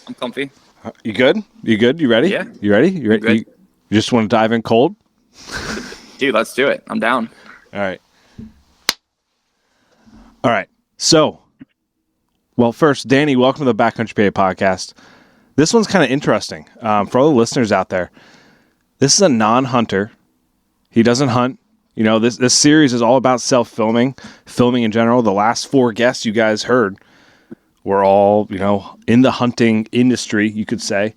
I'm comfy. You good? You good? You ready? Yeah. You ready? You ready? Good. You just want to dive in cold? Dude, let's do it. I'm down. All right. All right. So, well, first, Danny, welcome to the Backcountry PA podcast. This one's kind of interesting for all the listeners out there. This is a non-hunter. He doesn't hunt. You know, this series is all about self-filming, filming in general. The last 4 guests you guys heard were all, in the hunting industry, you could say.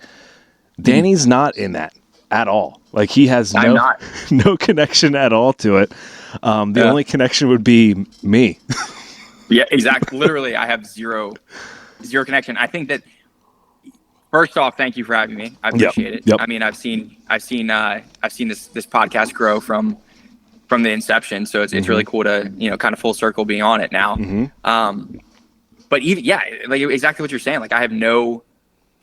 Danny's not in that at all. Like, he has I'm not. no connection at all to it. The only connection would be me. Yeah, exactly. Literally, I have zero connection. I think that first off, thank you for having me. I appreciate it. Yep. I mean, I've seen this podcast grow from the inception. So it's really cool to kind of full circle being on it now. But even like exactly what you're saying. Like I have no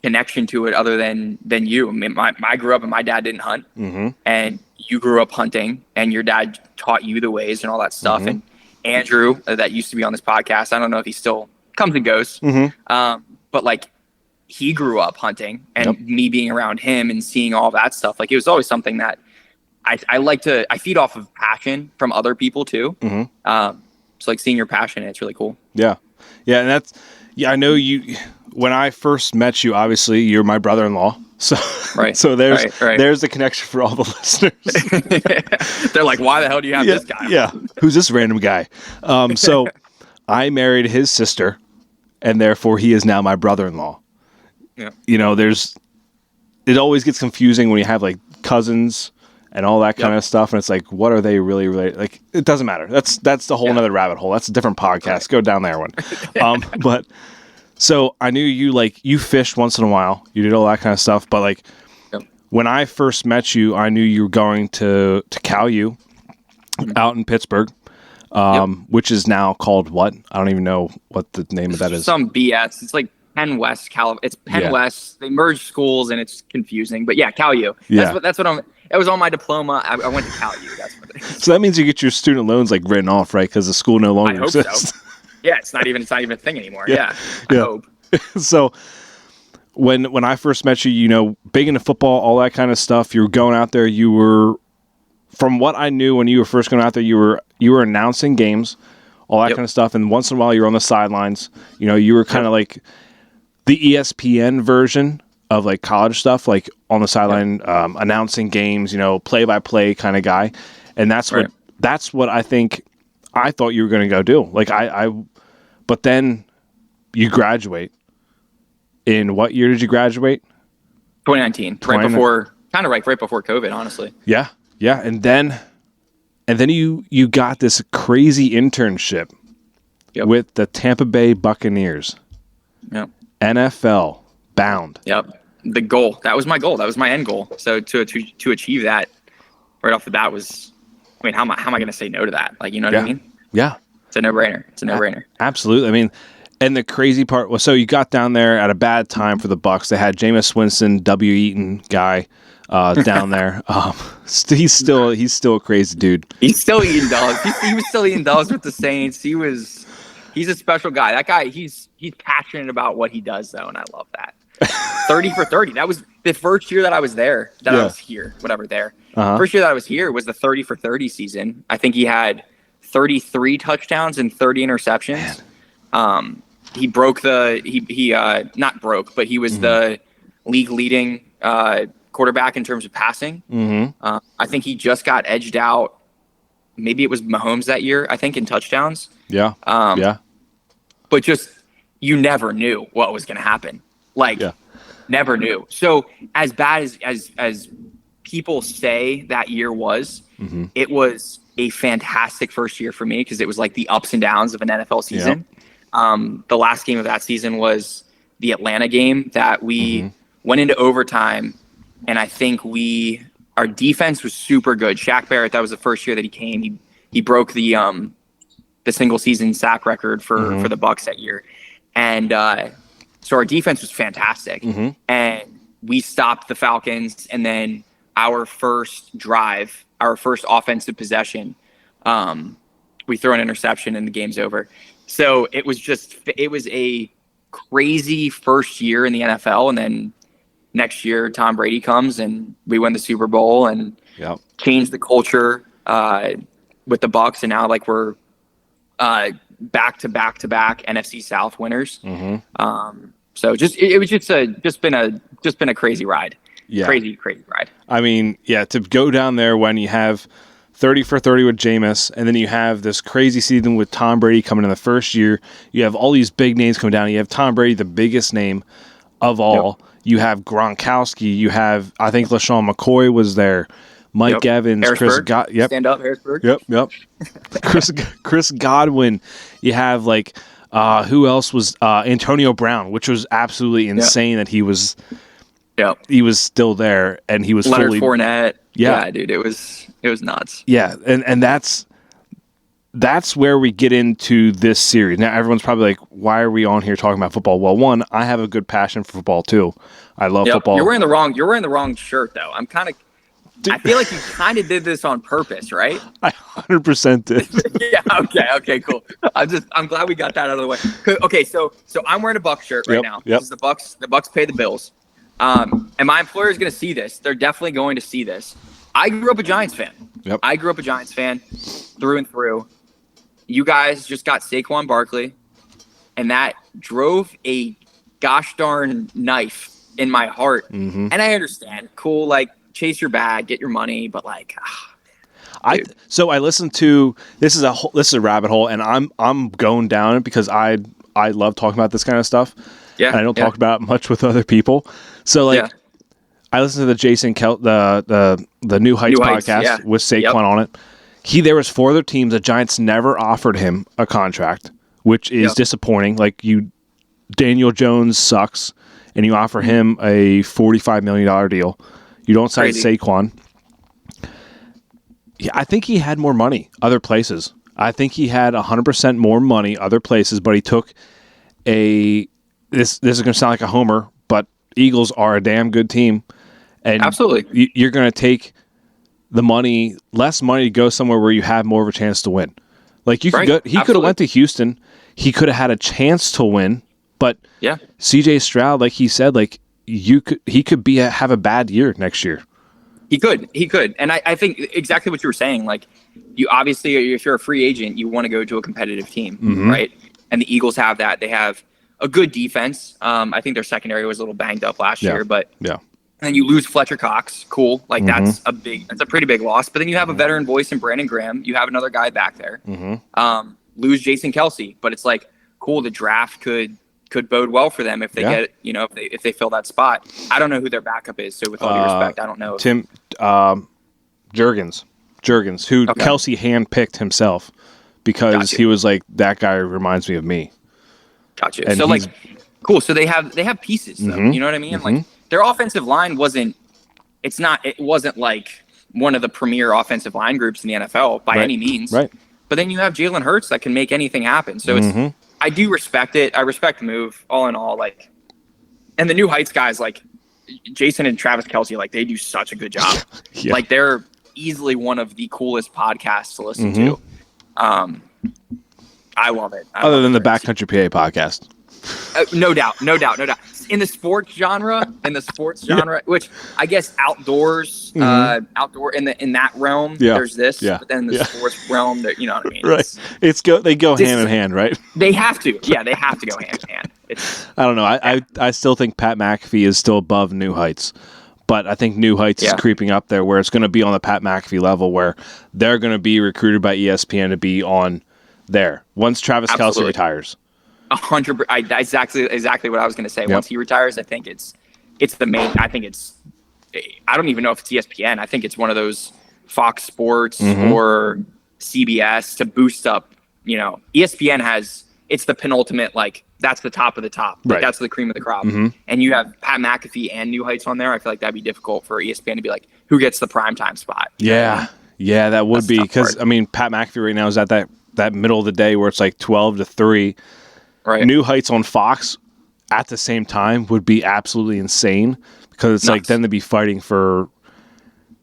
connection to it other than you. I mean, I grew up and my dad didn't hunt, and you grew up hunting, and your dad taught you the ways and all that stuff. And Andrew, that used to be on this podcast, I don't know if he still comes and goes, but like he grew up hunting, and me being around him and seeing all that stuff, like it was always something that I like to. I feed off of passion from other people too. So like seeing your passion, it's really cool. Yeah, and I know you. When I first met you, obviously you're my brother-in-law. So, so there's the connection for all the listeners. They're like, why the hell do you have this guy? Yeah, who's this random guy? So I married his sister, and therefore he is now my brother-in-law. Yeah. It always gets confusing when you have like cousins and all that kind of stuff, and it's like, what are they really related? Like, it doesn't matter. That's the whole nother rabbit hole. That's a different podcast. Right. Go down there one. But so I knew you fished once in a while. You did all that kind of stuff. But like when I first met you, I knew you were going to Cal U out in Pittsburgh, which is now called what? I don't even know what the name of that is. Some BS. It's like Penn West, It's Penn West. They merged schools and it's confusing. But yeah, Cal U. That's what I'm. It was on my diploma. I went to Cal U. That's what it is. So that means you get your student loans like written off, right? Because the school no longer exists. So. Yeah, it's not even a thing anymore. I hope. So when I first met you, big into football, all that kind of stuff. You were going out there. You were, from what I knew when you were first going out there, you were announcing games, all that kind of stuff. And once in a while, you were on the sidelines. You were kind of like the ESPN version of like college stuff, like on the sideline, announcing games, play-by-play kind of guy. And that's what I thought you were going to go do. Like but then you graduate. In what year did you graduate? 2019, right before COVID, honestly. Yeah. And then you got this crazy internship with the Tampa Bay Buccaneers. Yep. NFL bound. Yep. The goal. That was my goal. That was my end goal. So to achieve that right off the bat was, how am I going to say no to that? Like, you know what I mean? Yeah. It's a no-brainer. Absolutely. I mean, and the crazy part was, so you got down there at a bad time for the Bucs. They had Jameis Winston, W. Eaton guy down there. He's still a crazy dude. He's still eating dogs. He was still eating dogs with the Saints. He's a special guy. That guy, he's passionate about what he does, though, and I love that. 30 for 30. That was the first year that I was there. I was here, whatever there. First year that I was here was the 30 for 30 season. I think he had 33 touchdowns and 30 interceptions. Man. He broke not broke, but he was the league leading quarterback in terms of passing. I think he just got edged out. Maybe it was Mahomes that year, I think, in touchdowns. Yeah. But just, you never knew what was going to happen. Never knew. So as bad as people say that year was, it was a fantastic first year for me because it was like the ups and downs of an NFL season. The last game of that season was the Atlanta game that we went into overtime, and I think our defense was super good. Shaq Barrett, that was the first year that he came. He broke the single season sack record for the Bucs that year, and so our defense was fantastic, and we stopped the Falcons, and then our first drive, our first offensive possession, we throw an interception and the game's over. So it was a crazy first year in the NFL, and then next year Tom Brady comes and we win the Super Bowl and change the culture with the Bucs, and now like we're back to back NFC South winners. So it was just been a crazy ride. Crazy ride. I mean, to go down there when you have 30 for 30 with Jameis, and then you have this crazy season with Tom Brady coming in the first year. You have all these big names coming down. You have Tom Brady, the biggest name of all. Yep. You have Gronkowski. You have, I think LaShawn McCoy was there. Mike Evans, Harrisburg. Chris Stand up, Harrisburg. Yep. Chris Godwin. You have like who else was Antonio Brown, which was absolutely insane that he was still there and he was Leonard fully Fournette. Yeah, dude, it was nuts. Yeah, and that's where we get into this series. Now everyone's probably like, why are we on here talking about football? Well, one, I have a good passion for football too. I love football. You're wearing the wrong shirt though. I feel like you kind of did this on purpose, right? I 100% did. Yeah. Okay. Cool. I'm glad we got that out of the way. Okay. So I'm wearing a Bucs shirt right now. This is the Bucs. The Bucs pay the bills. And my employer is going to see this. They're definitely going to see this. I grew up a Giants fan. I grew up a Giants fan through and through. You guys just got Saquon Barkley, and that drove a gosh darn knife in my heart. And I understand. Cool, like, chase your bag, get your money, but like, I listened to this is a rabbit hole, and I'm going down it because I love talking about this kind of stuff. Yeah, and I don't talk about it much with other people. So like, I listened to the Jason the New Heights podcast with Saquon on it. There was 4 other teams. The Giants never offered him a contract, which is disappointing. Like Daniel Jones sucks, and you offer him a $45 million deal. You don't sign Saquon. Yeah, I think he had more money other places. I think he had 100% more money other places, but he took this is going to sound like a homer, but Eagles are a damn good team. And absolutely, you're going to take the less money to go somewhere where you have more of a chance to win. Like he could have went to Houston. He could have had a chance to win, but CJ Stroud, like he said, like he could have a bad year next year. He could. And I think exactly what you were saying. Like, you obviously, if you're a free agent, you want to go to a competitive team, right? And the Eagles have that. They have a good defense. I think their secondary was a little banged up last year, but and you lose Fletcher Cox. Cool. Like that's a pretty big loss. But then you have a veteran voice in Brandon Graham. You have another guy back there. Lose Jason Kelsey, but it's like, cool. The draft could bode well for them if they get, if they fill that spot. I don't know who their backup is. So with all due respect, I don't know. Tim Jurgens, who Kelsey handpicked himself because he was like, that guy reminds me of me. Gotcha. And so like, cool. So they have pieces though. You know what I mean? Like their offensive line wasn't like one of the premier offensive line groups in the NFL by any means. Right. But then you have Jalen Hurts that can make anything happen. So it's, I do respect it. I respect the move all in all. Like, and the New Heights guys, like Jason and Travis Kelce, like they do such a good job. Like they're easily one of the coolest podcasts to listen to. I love it. Other than the Backcountry PA podcast. No doubt. In the sports genre, which I guess outdoors, outdoor in that realm, there's this. But then in the sports realm, you know what I mean? Right. They go hand in hand, right? They have to. Yeah, they have to go hand in hand. I don't know. I still think Pat McAfee is still above New Heights. But I think New Heights is creeping up there where it's going to be on the Pat McAfee level where they're going to be recruited by ESPN to be on there once Travis Kelce retires. 100%. That's exactly what I was going to say. Once he retires, I think it's the main. I think I don't even know if it's ESPN. I think it's one of those Fox Sports or CBS to boost up. ESPN it's the penultimate. Like that's the top of the top. Like, that's the cream of the crop. And you have Pat McAfee and New Heights on there. I feel like that'd be difficult for ESPN to be like, who gets the primetime spot? Yeah, that would be because I mean Pat McAfee right now is at that middle of the day where it's like 12 to 3. Right. New Heights on Fox at the same time would be absolutely insane because it's like then they'd be fighting for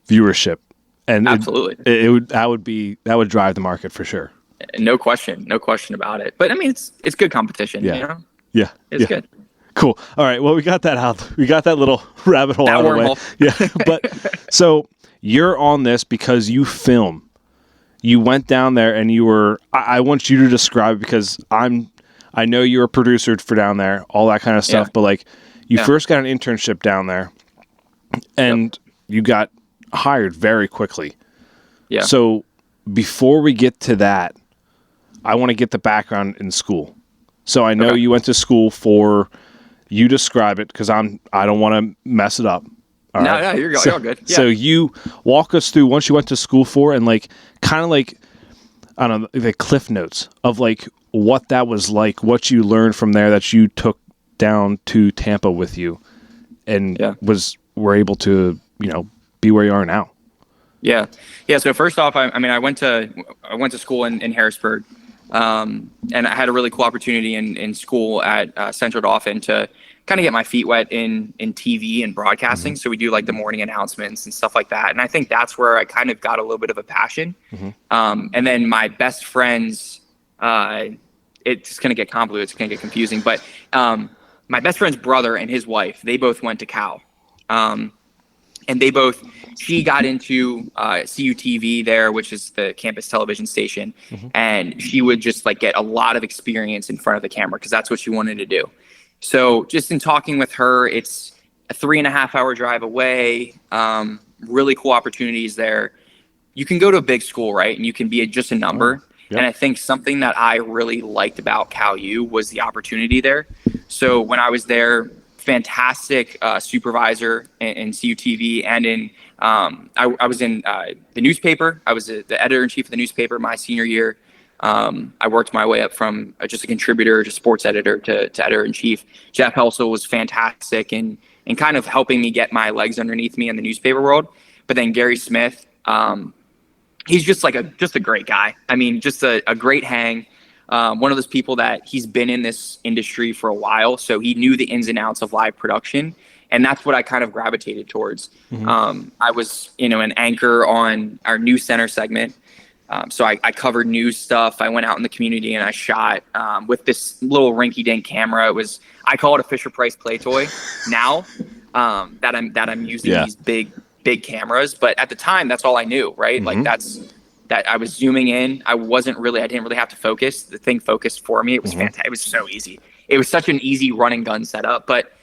viewership, and absolutely that would drive the market for sure. No question about it. But I mean, it's good competition. Yeah. You know? Yeah. It's good. Cool. All right. Well, we got that out. We got that little rabbit hole out of the way. Wormhole. Yeah. But so you're on this because you film. You went down there and you were. I want you to describe, because I know you're a producer for down there, all that kind of stuff. Yeah. But like, you first got an internship down there, and you got hired very quickly. Yeah. So before we get to that, I want to get the background in school. So I know you went to school for. You describe it, because I don't want to mess it up. No, you're all good. Yeah. So you walk us through what you went to school for, and like kind of like, I don't know, the cliff notes of like what that was like, what you learned from there that you took down to Tampa with you, and were able to, be where you are now. Yeah. So first off, I went to school in Harrisburg, and I had a really cool opportunity in school at Central Dauphin to kind of get my feet wet in TV and broadcasting. So we do like the morning announcements and stuff like that. And I think that's where I kind of got a little bit of a passion. And then my best friends, it's going to get convoluted. It's going to get confusing, but my best friend's brother and his wife, they both went to Cal. And she got into CUTV there, which is the campus television station. And she would just like get a lot of experience in front of the camera, because that's what she wanted to do. So just in talking with her, it's a 3.5-hour drive away. Really cool opportunities there. You can go to a big school, right? And you can be just a number. And I think something that I really liked about Cal U was the opportunity there. So when I was there, fantastic supervisor in CUTV, and in I was in the newspaper. I was the editor-in-chief of the newspaper my senior year. I worked my way up from just a contributor to sports editor to editor-in-chief. Jeff Helsel was fantastic in kind of helping me get my legs underneath me in the newspaper world. But then Gary Smith, he's just like a great guy. I mean, just a great hang. One of those people that he's been in this industry for a while, so he knew the ins and outs of live production. And that's what I kind of gravitated towards. I was, an anchor on our news center segment. So I covered news stuff. I went out in the community and I shot with this little rinky-dink camera. I call it a Fisher-Price play toy now, that I'm using these big cameras. But at the time, that's all I knew, right? Like that I was zooming in. I didn't really have to focus. The thing focused for me. It was fantastic. It was so easy. It was such an easy run and gun setup. But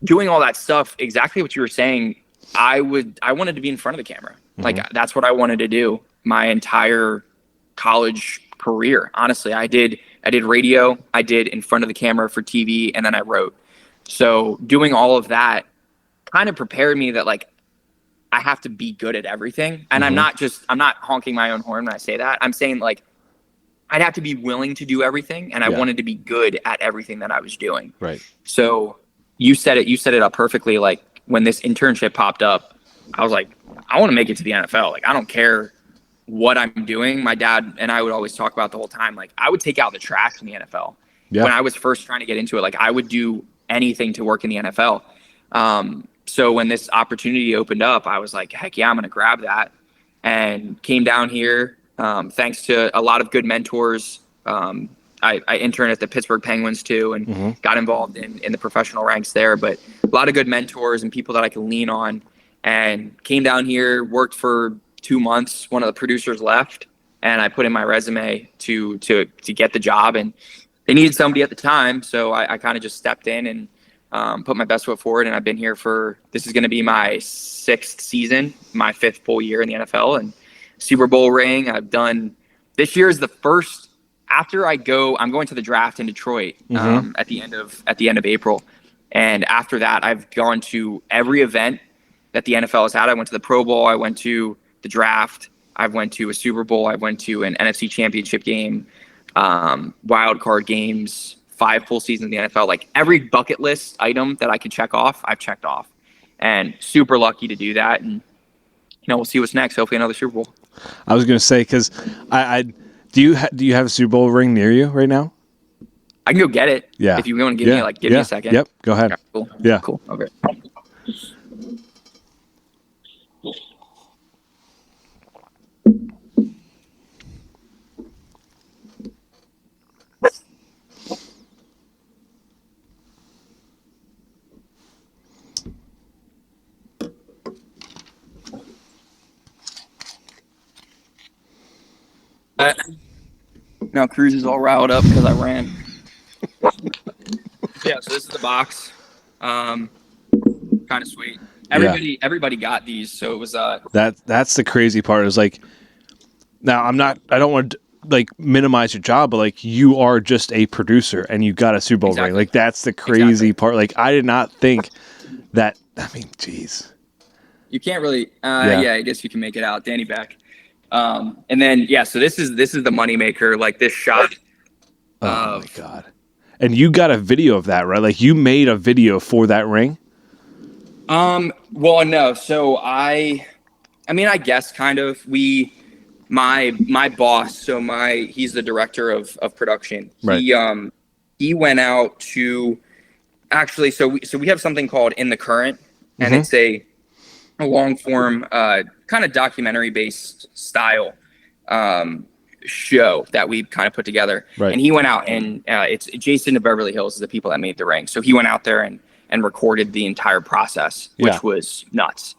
doing all that stuff, exactly what you were saying, I wanted to be in front of the camera. Like that's what I wanted to do my entire college career. Honestly, I did radio, I did in front of the camera for TV, and then I wrote. So doing all of that kind of prepared me that like I have to be good at everything. And I'm not honking my own horn when I say that. I'm saying like I'd have to be willing to do everything, and I wanted to be good at everything that I was doing. Right. So you said it up perfectly. Like when this internship popped up, I was like, I want to make it to the NFL. Like I don't care what I'm doing. My dad and I would always talk about the whole time. Like I would take out the trash in the NFL. When I was first trying to get into it, like I would do anything to work in the NFL. So when this opportunity opened up, I was like, heck yeah, I'm going to grab that, and came down here. Thanks to a lot of good mentors. I interned at the Pittsburgh Penguins too, and got involved in the professional ranks there, but a lot of good mentors and people that I can lean on, and came down here, worked for 2 months. One of the producers left, and I put in my resume to get the job, and they needed somebody at the time. So I kind of just stepped in and put my best foot forward. And I've been here this is going to be my 6th season, my 5th full year in the NFL, and Super Bowl ring. This year is the first, after I'm going to the draft in Detroit at the end of April. And after that, I've gone to every event that the NFL has had. I went to the Pro Bowl. I went to the draft. I went to a Super Bowl. I went to an NFC championship game, wild card games, 5 full seasons in the NFL. Like every bucket list item that I could check off, I've checked off, and super lucky to do that. And, we'll see what's next. Hopefully another Super Bowl. I was going to say, because do you have a Super Bowl ring near you right now? I can go get it. Yeah. If you want to give me a second. Yep. Go ahead. Okay, cool. Yeah. Cool. Okay. Now Cruz is all riled up because I ran. Yeah, so this is the box. Kind of sweet. Everybody got these, so it was that's the crazy part is like, now I don't want to like minimize your job, but like you are just a producer and you got a Super Bowl ring. Like that's the crazy part. Like I did not think that. I mean, geez. You can't really. Yeah, I guess you can make it out, Danny Beeck. And then so this is the moneymaker. Like this shot. Oh my God. And you got a video of that, right? Like you made a video for that ring? Well, no. So I mean, I guess kind of my boss. So he's the director of production. Right. He went out to actually. So we have something called In the Current, and it's a long form, kind of documentary based style, show that we kind of put together. Right. And he went out and it's Jason to Beverly Hills is the people that made the ring. So he went out there and recorded the entire process, which was nuts.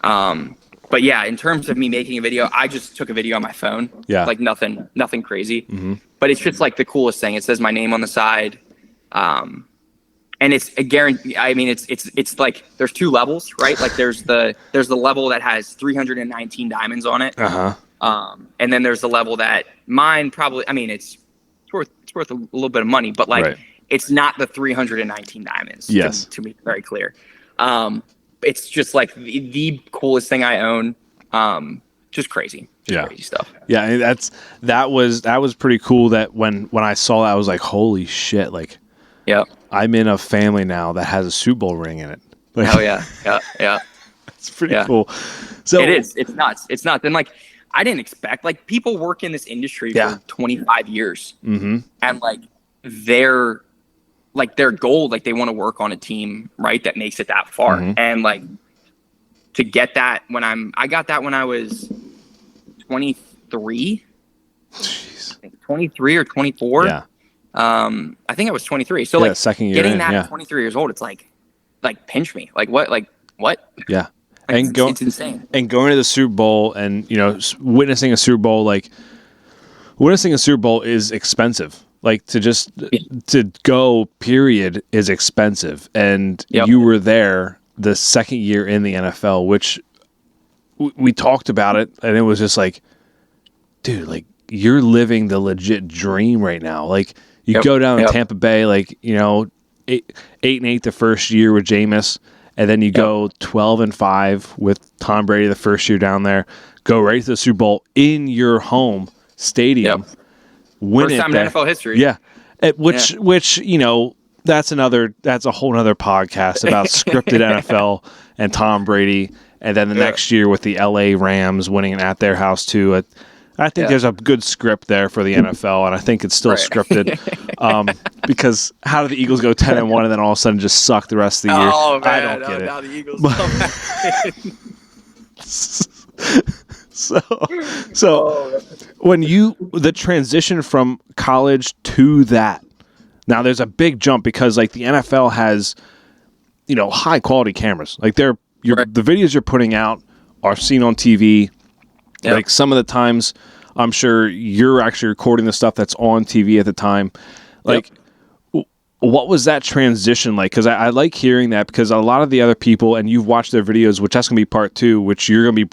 But yeah, in terms of me making a video, I just took a video on my phone. Yeah. Like nothing crazy. But it's just like the coolest thing. It says my name on the side. And it's a guarantee. I mean, it's like there's two levels, right? Like there's the level that has 319 diamonds on it. And then there's the level that mine probably. I mean, it's worth a little bit of money, but like it's not the 319 diamonds. Yes, to be very clear. It's just like the coolest thing I own. Just crazy. Crazy stuff. Yeah, that was pretty cool. That when I saw that, I was like, holy shit! Like, I'm in a family now that has a Super Bowl ring in it. Like, oh yeah. It's pretty cool. So it is. It's nuts. It's nuts. And like, I didn't expect, like, people work in this industry for 25 years, and like their goal, like they want to work on a team, right, that makes it that far, and like to get that I got that when I was 23. Jeez. I think 23 or 24. Yeah. I think I was 23. So like second year getting in, that at 23 years old, it's like pinch me. Like what? Yeah. Like, it's insane. And going to the Super Bowl and, witnessing a Super Bowl, like witnessing a Super Bowl is expensive. Like to go, period, is expensive. And you were there the second year in the NFL, which we talked about it, and it was just like, dude, like you're living the legit dream right now. Like you go down to Tampa Bay, like, 8-8 the first year with Jameis. And then you go 12-5 with Tom Brady the first year down there. Go right to the Super Bowl in your home stadium. Win first time in NFL history. Yeah, which that's a whole other podcast about scripted NFL and Tom Brady. And then the next year with the LA Rams winning it at their house too. I think there's a good script there for the NFL, and I think it's still scripted. Because how do the Eagles go 10-1 and then all of a sudden just suck the rest of the year? Oh, man, I don't get it. Now the Eagles So when the transition from college to that, now there's a big jump because like the NFL has, high quality cameras. Like the videos you're putting out are seen on TV. Like some of the times, I'm sure you're actually recording the stuff that's on TV at the time. Like, what was that transition like? Because I like hearing that, because a lot of the other people, and you've watched their videos, which that's going to be part 2, which you're going to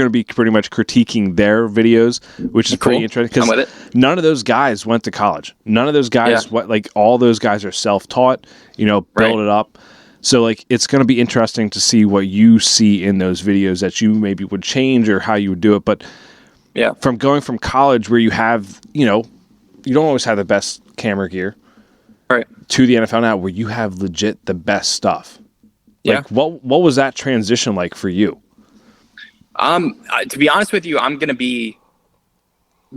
be pretty much critiquing their videos, which is pretty interesting. Because none of those guys went to college. None of those guys, all those guys are self-taught. Build it up. So, like, it's going to be interesting to see what you see in those videos that you maybe would change or how you would do it. But from going from college where you have, you don't always have the best camera gear, to the NFL now where you have legit the best stuff. Like, what was that transition like for you? To be honest with you, I'm going to be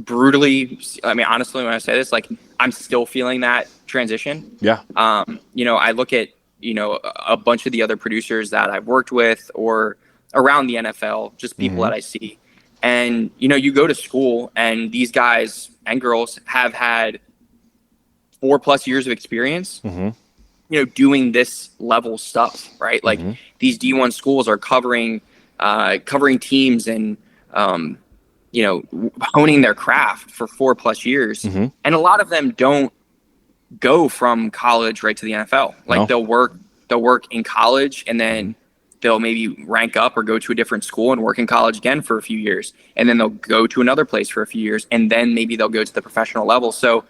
honestly, when I say this, like, I'm still feeling that transition. Yeah. I look at, a bunch of the other producers that I've worked with or around the NFL, just people that I see. And, you go to school and these guys and girls have had 4+ years of experience, doing this level stuff, right? Like these D1 schools are covering teams and, honing their craft for 4+ years. Mm-hmm. And a lot of them don't go from college right to the NFL. Like No. they'll work in college, and then they'll maybe rank up or go to a different school and work in college again for a few years. And then they'll go to another place for a few years, and then maybe they'll go to the professional level. So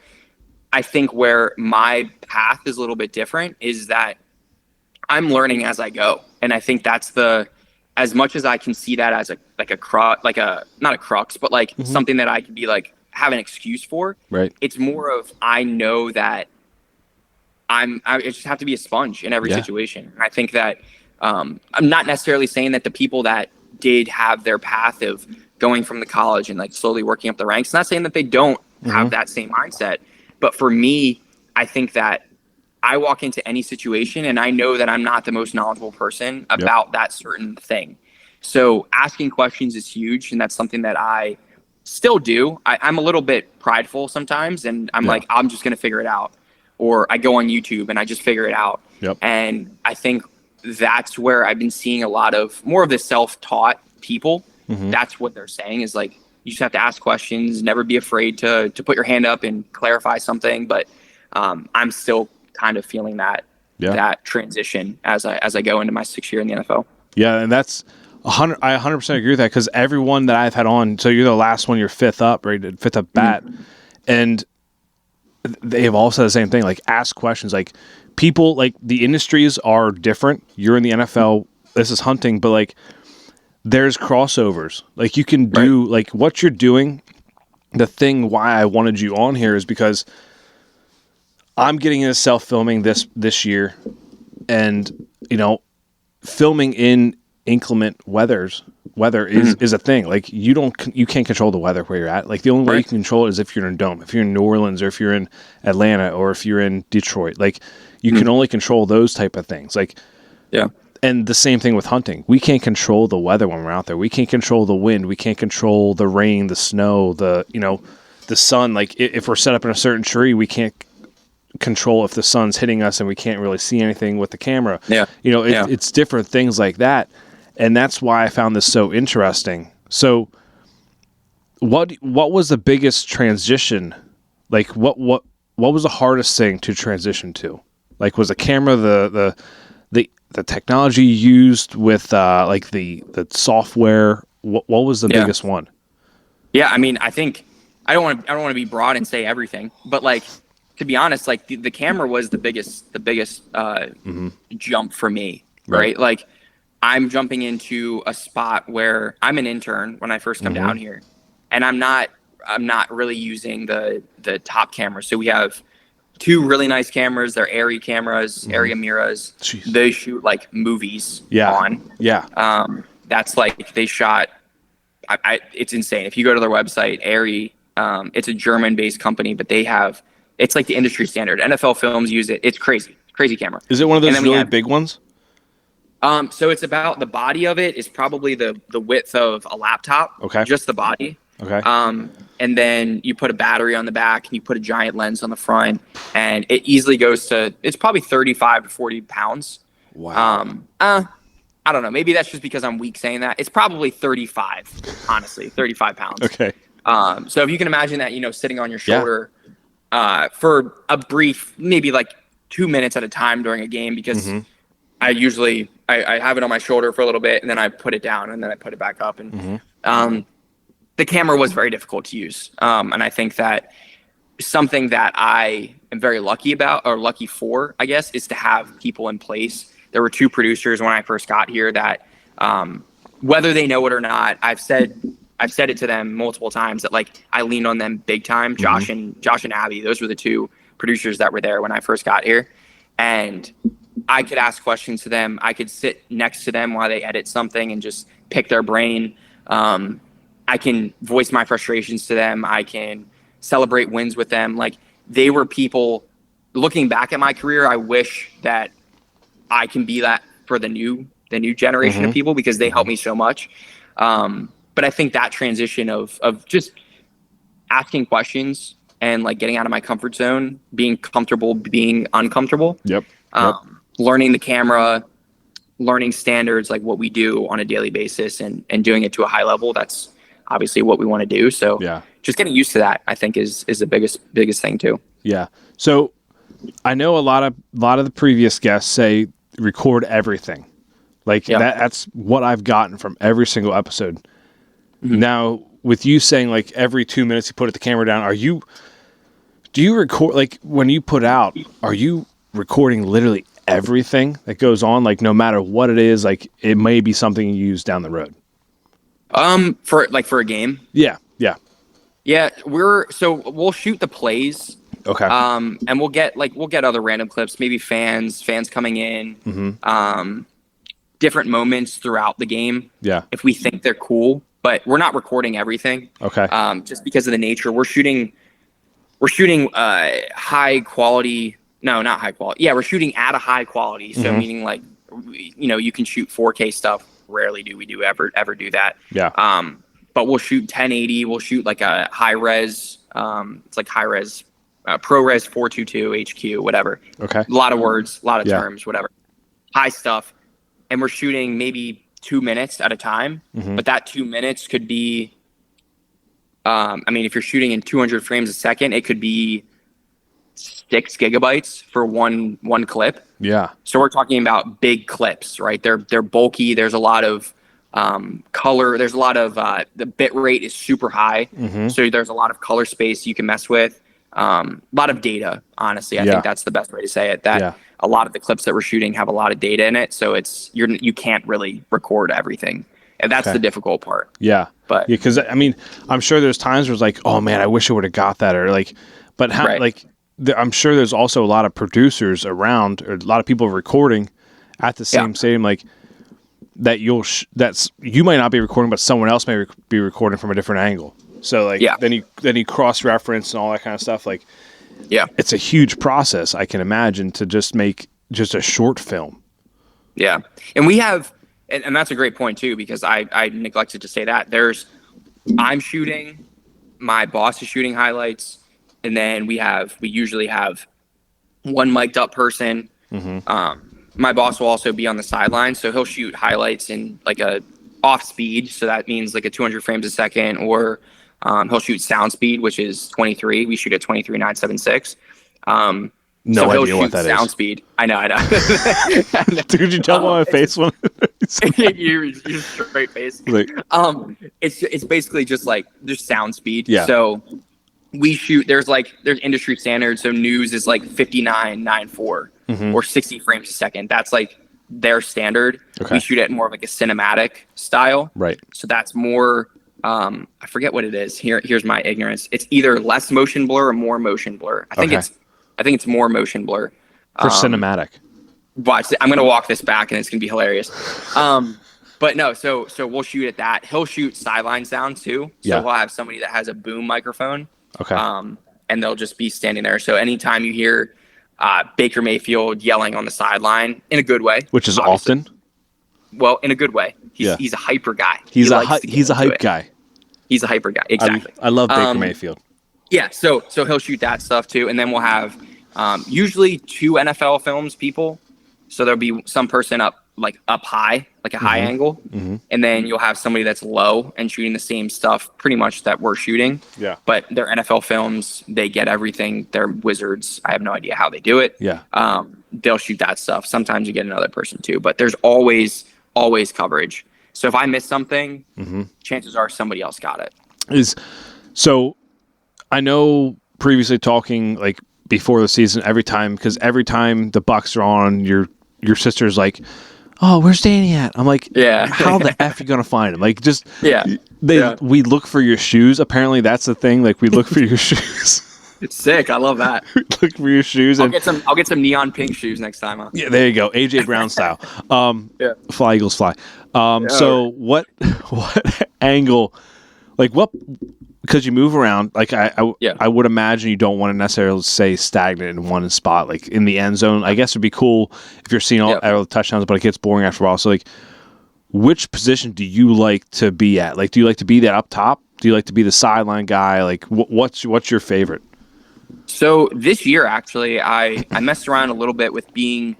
I think where my path is a little bit different is that I'm learning as I go. And I think that's as much as I can see that as not a crux, but like something that I can be like, have an excuse for. Right. It's more of, I know that I just have to be a sponge in every situation. And I think that I'm not necessarily saying that the people that did have their path of going from the college and like slowly working up the ranks, not saying that they don't have that same mindset. But for me, I think that I walk into any situation and I know that I'm not the most knowledgeable person about that certain thing. So asking questions is huge. And that's something that I still do. I'm a little bit prideful sometimes, and I'm like, I'm just going to figure it out. Or I go on YouTube and I just figure it out. Yep. And I think that's where I've been seeing a lot of more of the self-taught people. That's what they're saying is like, you just have to ask questions, never be afraid to put your hand up and clarify something. But I'm still kind of feeling that transition as I go into my 6th year in the NFL. Yeah, and that's 100. I 100% agree with that, because everyone that I've had on, so you're the last one, you're 5th up, right? 5th up bat, and they have all said the same thing. Like, ask questions. Like, people, like, the industries are different. You're in the NFL. This is hunting, but like, there's crossovers. Like, you can do like what you're doing. The thing why I wanted you on here is because I'm getting into self-filming this year, and filming in inclement weather is a thing. Like, you can't control the weather where you're at. Like, the only way you can control it is if you're in a dome, if you're in New Orleans, or if you're in Atlanta, or if you're in Detroit. Like, you can only control those type of things. Like, and the same thing with hunting. We can't control the weather when we're out there. We can't control the wind. We can't control the rain, the snow, the sun. Like, if we're set up in a certain tree, we can't control if the sun's hitting us and we can't really see anything with the camera. It's different things like that. And that's why I found this so interesting. So what was the biggest transition? Like, what was the hardest thing to transition to? Like, was the camera the technology used with like the software? What was the biggest one? Yeah, I mean, I think I don't want to be broad and say everything, but like, to be honest, like the camera was the biggest jump for me, right? Like, I'm jumping into a spot where I'm an intern when I first come down here, and I'm not really using the top camera. So we have 2 really nice cameras. They're Arri cameras, Arri Amiras. Jeez. They shoot like movies on. Yeah. That's like, they shot. It's insane. If you go to their website, Arri, it's a German-based company, but it's like the industry standard. NFL Films use it. It's crazy camera. Is it one of those really big ones? So it's about, the body of it is probably the width of a laptop. Okay. Just the body. Okay. And then you put a battery on the back and you put a giant lens on the front, and it easily goes to, it's probably 35 to 40 pounds. Wow. I don't know. Maybe that's just because I'm weak saying that. It's probably 35, honestly, 35 pounds. Okay. So if you can imagine that, sitting on your shoulder, for a brief, maybe like 2 minutes at a time during a game, because I usually, I have it on my shoulder for a little bit, and then I put it down, and then I put it back up. And the camera was very difficult to use. And I think that something that I am very lucky about, or lucky for, I guess, is to have people in place. There were 2 producers when I first got here that, whether they know it or not, I've said it to them multiple times that, like, I leaned on them big time. Josh and Abby, those were the 2 producers that were there when I first got here. And I could ask questions to them. I could sit next to them while they edit something and just pick their brain. I can voice my frustrations to them. I can celebrate wins with them. Like, they were people, looking back at my career, I wish that I can be that for the new generation of people, because they helped me so much. But I think that transition of just asking questions and like getting out of my comfort zone, being comfortable, being uncomfortable. Learning the camera, learning standards, like what we do on a daily basis, and doing it to a high level. That's obviously what we want to do. So just getting used to that, I think, is the biggest thing too. Yeah. So I know a lot of the previous guests say record everything. Like that's what I've gotten from every single episode. Mm-hmm. Now, with you saying like every 2 minutes you put the camera down, do you record, like when you put out, are you recording literally everything that goes on? Like no matter what it is, like it may be something you use down the road. For a game? Yeah. We'll shoot the plays. Okay. And we'll get other random clips, maybe fans coming in, mm-hmm. Different moments throughout the game. Yeah. If we think they're cool, but we're not recording everything. Okay. Just because of the nature, we're shooting high quality. No, not high quality. Yeah, we're shooting at a high quality. So mm-hmm. meaning like, you can shoot 4K stuff. Rarely do we ever do that. Yeah. But we'll shoot 1080. We'll shoot like a high res. It's like high res. ProRes 422 HQ, whatever. Okay. A lot of words, a lot of terms, whatever. High stuff. And we're shooting maybe 2 minutes at a time. Mm-hmm. But that 2 minutes could be, if you're shooting in 200 frames a second, it could be 6 gigabytes for one clip. Yeah. So we're talking about big clips, right? They're bulky. There's a lot of color. There's a lot of, the bit rate is super high. Mm-hmm. So there's a lot of color space you can mess with. A lot of data, honestly. I think that's the best way to say it. That a lot of the clips that we're shooting have a lot of data in it, so you can't really record everything, and that's the difficult part. Yeah, but because I'm sure there's times where it's like, oh man, I wish I would have got that, or like, but how I'm sure there's also a lot of producers around, or a lot of people recording at the same stadium, like that you might not be recording, but someone else may be recording from a different angle. So like then you cross-reference and all that kind of stuff. Like it's a huge process, I can imagine, to just make just a short film. Yeah. And we have, and that's a great point too, because I neglected to say that I'm shooting, my boss is shooting highlights, and then we usually have one mic'd up person. Mm-hmm. My boss will also be on the sideline, so he'll shoot highlights in like a off speed. So that means like a 200 frames a second, or he'll shoot sound speed, which is 23. We shoot at 23.976. No idea what that is. Sound speed. I know. Could you tell by my face one? You're straight face. Like, it's basically just like there's sound speed. Yeah. So we shoot. There's industry standards. So news is like 59.94 mm-hmm. or 60 frames a second. That's like their standard. Okay. We shoot it more of like a cinematic style. Right. So that's more. I forget what it is. Here's my ignorance. It's either less motion blur or more motion blur. I think it's more motion blur. For cinematic. Watch. I'm gonna walk this back, and it's gonna be hilarious. But no. So we'll shoot at that. He'll shoot sideline sound too. So we'll have somebody that has a boom microphone. Okay. And they'll just be standing there. So anytime you hear Baker Mayfield yelling on the sideline in a good way, which is often. Well, in a good way. He's a hyper guy. He's a hype guy. He's a hyper guy. Exactly. I love Baker Mayfield. Yeah. So he'll shoot that stuff too. And then we'll have usually 2 NFL films people. So there'll be some person up high, like a high angle. Mm-hmm. And then you'll have somebody that's low and shooting the same stuff pretty much that we're shooting. Yeah. But they're NFL films. They get everything. They're wizards. I have no idea how they do it. Yeah. They'll shoot that stuff. Sometimes you get another person too. But there's always coverage. So if I miss something, mm-hmm. chances are somebody else got it. So I know previously talking like before the season, every time the Bucs are on, your sister's like, oh, where's Danny at? I'm like, how the F you gonna find him? Like, just we look for your shoes. Apparently that's the thing. Like, we look for your shoes. It's sick. I love that. Look for your shoes. I'll get some neon pink shoes next time. Huh? Yeah, there you go. AJ Brown style. Fly Eagles fly. So what angle? Like what? Because you move around. Like I would imagine you don't want to necessarily stay stagnant in one spot. Like in the end zone, I guess it'd be cool if you're seeing all the touchdowns, but it gets boring after a while. So like, which position do you like to be at? Like, do you like to be that up top? Do you like to be the sideline guy? Like, what's your favorite? So this year, actually, I messed around a little bit with being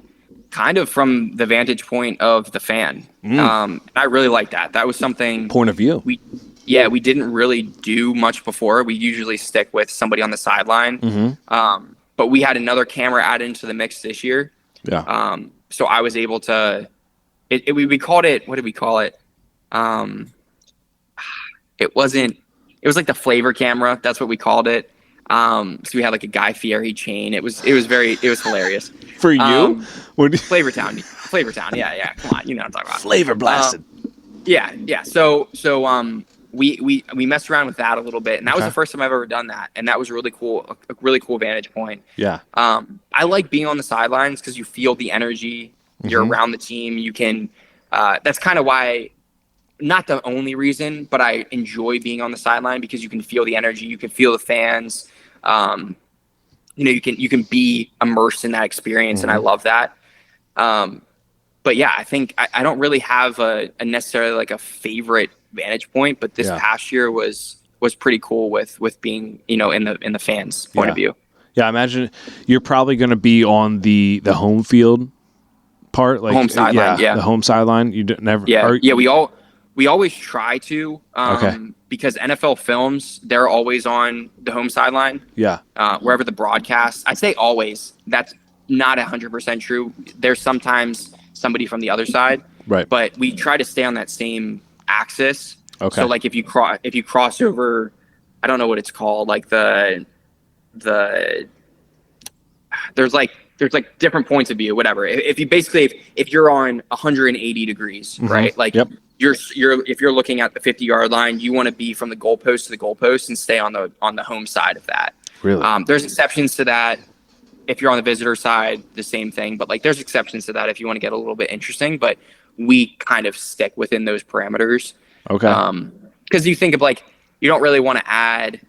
kind of from the vantage point of the fan. I really like that. That was something point of view. Yeah, we didn't really do much before. We usually stick with somebody on the sideline. But we had another camera added into the mix this year. Yeah. So I was able to. We called it. What did we call it? It wasn't. It was like the flavor camera. That's what we called it. So we had like a Guy Fieri chain. It was hilarious. For you? Flavor Town. Yeah. Come on, you know what I'm talking about. Flavor blasted. Yeah. So we messed around with that a little bit, and that was the first time I've ever done that, and that was really cool. A really cool vantage point. Yeah. I like being on the sidelines because you feel the energy. You're around the team. You can. That's kind of why. Not the only reason, but I enjoy being on the sideline because you can feel the energy, you can feel the fans. You can be immersed in that experience, and I love that. But yeah, I think I don't really have a necessarily like a favorite vantage point, but this past year was pretty cool with being in the fans' point of view. Yeah, I imagine you're probably going to be on the home field part, like home sideline. the home sideline. You never. We always try to, because NFL films, they're always on the home sideline. Yeah. Wherever the broadcast, I say always. That's not 100% true. There's sometimes somebody from the other side. Right. But we try to stay on that same axis. Okay. So like if you cross over, I don't know what it's called, like there's like different points of view, whatever. If you're on 180 degrees, right? Like if you're looking at the 50-yard line, you want to be from the goalpost to the goalpost and stay on the home side of that. Really? There's exceptions to that. If you're on the visitor side, the same thing. But like there's exceptions to that if you want to get a little bit interesting. But we kind of stick within those parameters. Okay. Because you think of like you don't really want to add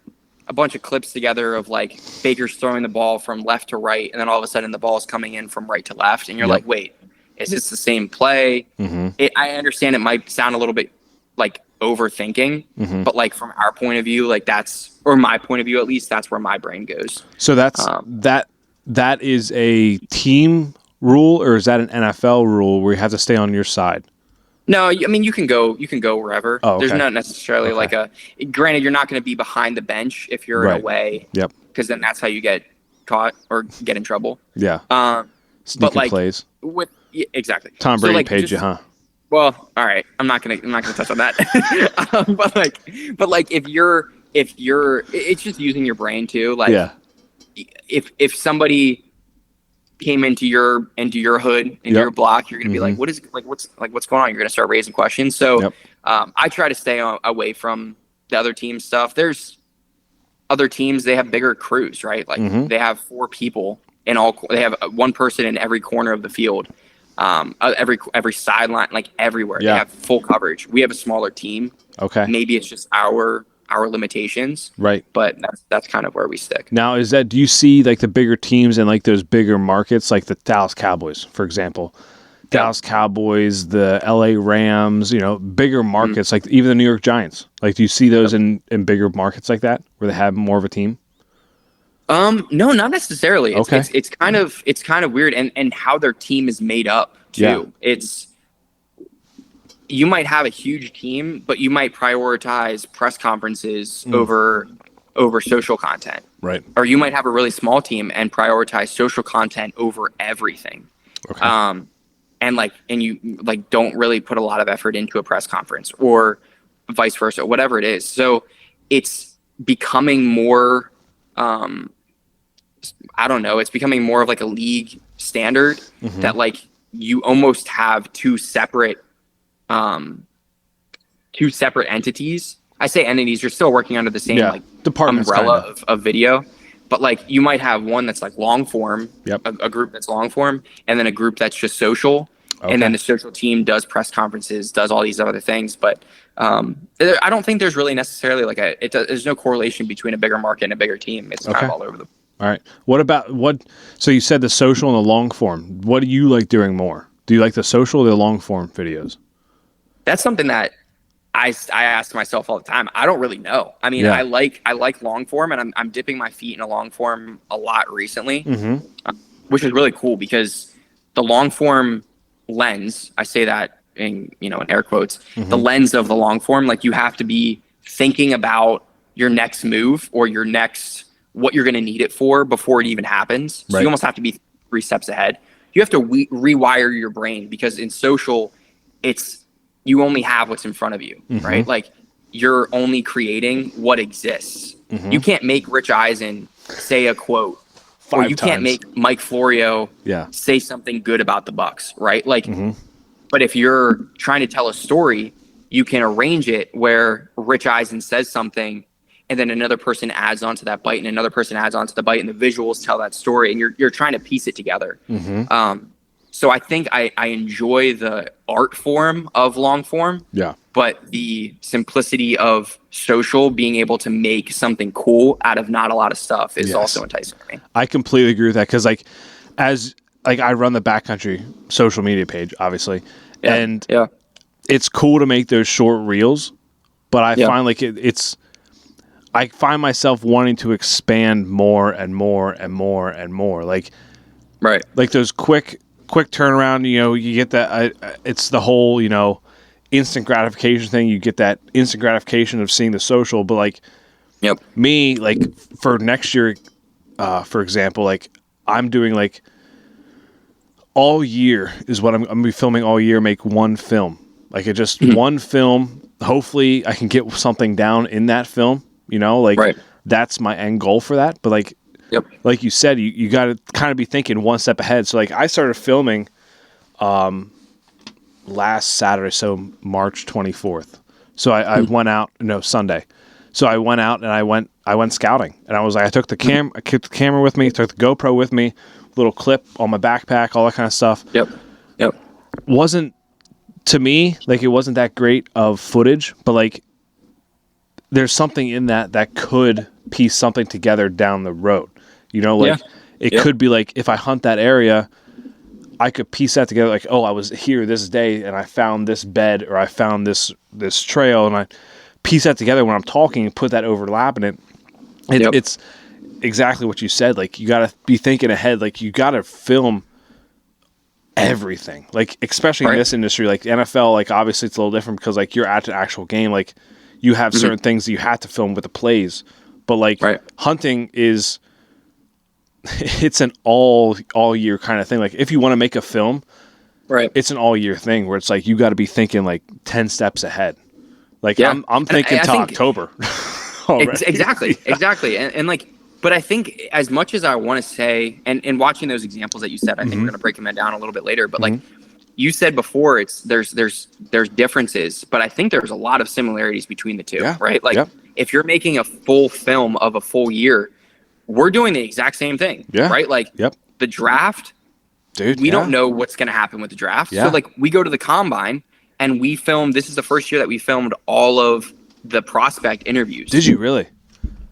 a bunch of clips together of like Baker's throwing the ball from left to right, and then all of a sudden the ball is coming in from right to left, and you're like, wait, is this the same play? I understand it might sound a little bit like overthinking, but like from our point of view, like or my point of view at least, that's where my brain goes. So that's that is a team rule, or is that an NFL rule where you have to stay on your side? No, I mean you can go wherever. Oh, okay. There's not necessarily like granted, you're not going to be behind the bench if you're away. Yep. Because then that's how you get caught or get in trouble. Yeah. Sneaky plays. Exactly. Tom Brady paid you, huh? Well, all right. I'm not gonna touch on that. but like if you're, it's just using your brain too. Like, if somebody came into your hood, into your block, you're gonna be like, what's going on? You're gonna start raising questions. So, I try to stay away from the other team stuff. There's other teams, they have bigger crews, right? Like they have 4 people they have one person in every corner of the field. Every sideline, like everywhere. They have full coverage. We have a smaller team. Okay. Maybe it's just our limitations. Right. But that's kind of where we stick. Now, do you see like the bigger teams in like those bigger markets, like the Dallas Cowboys, for example? Dallas Cowboys, the LA Rams, bigger markets, like even the New York Giants. Like, do you see those in bigger markets like that where they have more of a team? No, not necessarily. Okay. It's kind of weird, and how their team is made up too. Yeah. You might have a huge team, but you might prioritize press conferences over social content. Right. Or you might have a really small team and prioritize social content over everything. Okay. And you like don't really put a lot of effort into a press conference, or vice versa, whatever it is. So it's becoming more I don't know, it's becoming more of like a league standard that like you almost have two separate entities. I say entities, you're still working under the same like department umbrella of video, but like you might have one that's like long form, a group that's long form, and then a group that's just social. Okay. And then the social team does press conferences, does all these other things. But I don't think there's really necessarily like there's no correlation between a bigger market and a bigger team. It's kind of all over the. All right. So you said the social and the long form. What do you like doing more? Do you like the social or the long form videos? That's something that I ask myself all the time. I don't really know. I mean, I like long form, and I'm dipping my feet in a long form a lot recently, which is really cool because the long form lens, I say that in air quotes, the lens of the long form, like you have to be thinking about your next move or your next what you're going to need it for before it even happens. So you almost have to be 3 steps ahead. You have to rewire your brain, because in social, you only have what's in front of you, right? Like, you're only creating what exists. You can't make Rich Eisen say a quote, or you can't make Mike Florio say something good about the Bucs, right? Like, but if you're trying to tell a story, you can arrange it where Rich Eisen says something, and then another person adds onto that bite, and another person adds onto the bite, and the visuals tell that story, and you're trying to piece it together. So I think I enjoy the art form of long form, but the simplicity of social, being able to make something cool out of not a lot of stuff, is also enticing to me. I completely agree with that, because I run the Backcountry social media page, obviously, and it's cool to make those short reels, but I find like I find myself wanting to expand more and more and more and more, like those quick turnaround. You get that. It's the whole instant gratification thing. You get that instant gratification of seeing the social, but like me, like for next year, for example, like I'm doing like all year is what I'm gonna be filming all year. Make one film, like just one film. Hopefully, I can get something down in that film. That's my end goal for that. But like you said, you got to kind of be thinking one step ahead. So like I started filming last Saturday, so March 24th. So I went out, Sunday. So I went out and I went scouting, and I was like, I took the camera with me, took the GoPro with me, little clip on my backpack, all that kind of stuff. Wasn't, to me, like it wasn't that great of footage, but like there's something in that could piece something together down the road. It could be like, if I hunt that area, I could piece that together. Like, oh, I was here this day and I found this bed, or I found this trail, and I piece that together when I'm talking and put that overlap in it. It's exactly what you said. Like, you got to be thinking ahead. Like, you got to film everything. Like, especially in this industry, like NFL, like obviously it's a little different, because like you're at an actual game. Like, you have certain things that you have to film with the plays, but like hunting is, it's an all year kind of thing. Like, if you want to make a film, it's an all year thing where it's like you got to be thinking like 10 steps ahead. Like I'm thinking to October. Exactly. And like, but I think as much as I want to say, and watching those examples that you said, I think we're going to break them down a little bit later, but like you said before, there's differences, but I think there's a lot of similarities between the two, right? Like if you're making a full film of a full year, we're doing the exact same thing, right? Like the draft, dude, we don't know what's going to happen with the draft. So like we go to the combine and we film, this is the first year that we filmed all of the prospect interviews. Did you really?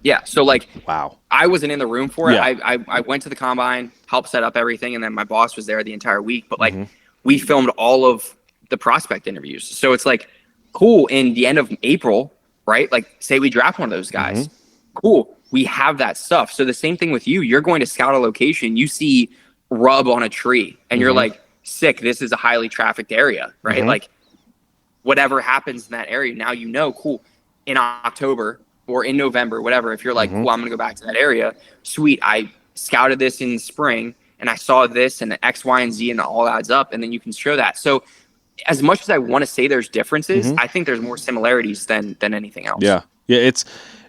Yeah. So like, wow, I wasn't in the room for it. I went to the combine, helped set up everything. And then my boss was there the entire week, but like we filmed all of the prospect interviews. So it's like cool. In the end of April, right? Like say we draft one of those guys. Cool. We have that stuff. So the same thing with you, you're going to scout a location. You see rub on a tree and you're like, sick. This is a highly trafficked area, right? Like whatever happens in that area, now cool. In October or in November, whatever, if you're like, well, I'm going to go back to that area. Sweet. I scouted this in spring and I saw this and the X, Y, and Z, and it all adds up. And then you can show that. So as much as I want to say there's differences, I think there's more similarities than anything else. Yeah.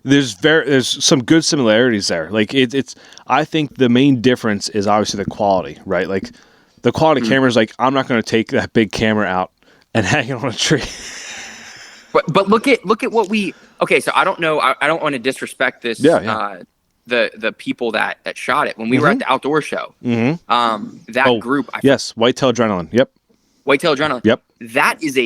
There's some good similarities there. Like it's I think the main difference is obviously the quality, right? Like the quality camera is like, I'm not going to take that big camera out and hang it on a tree. But look at what okay, so I don't know, I don't want to disrespect this the people that shot it. When we were at the outdoor show, that group, Whitetail Adrenaline. Yep. Whitetail Adrenaline. Yep. That is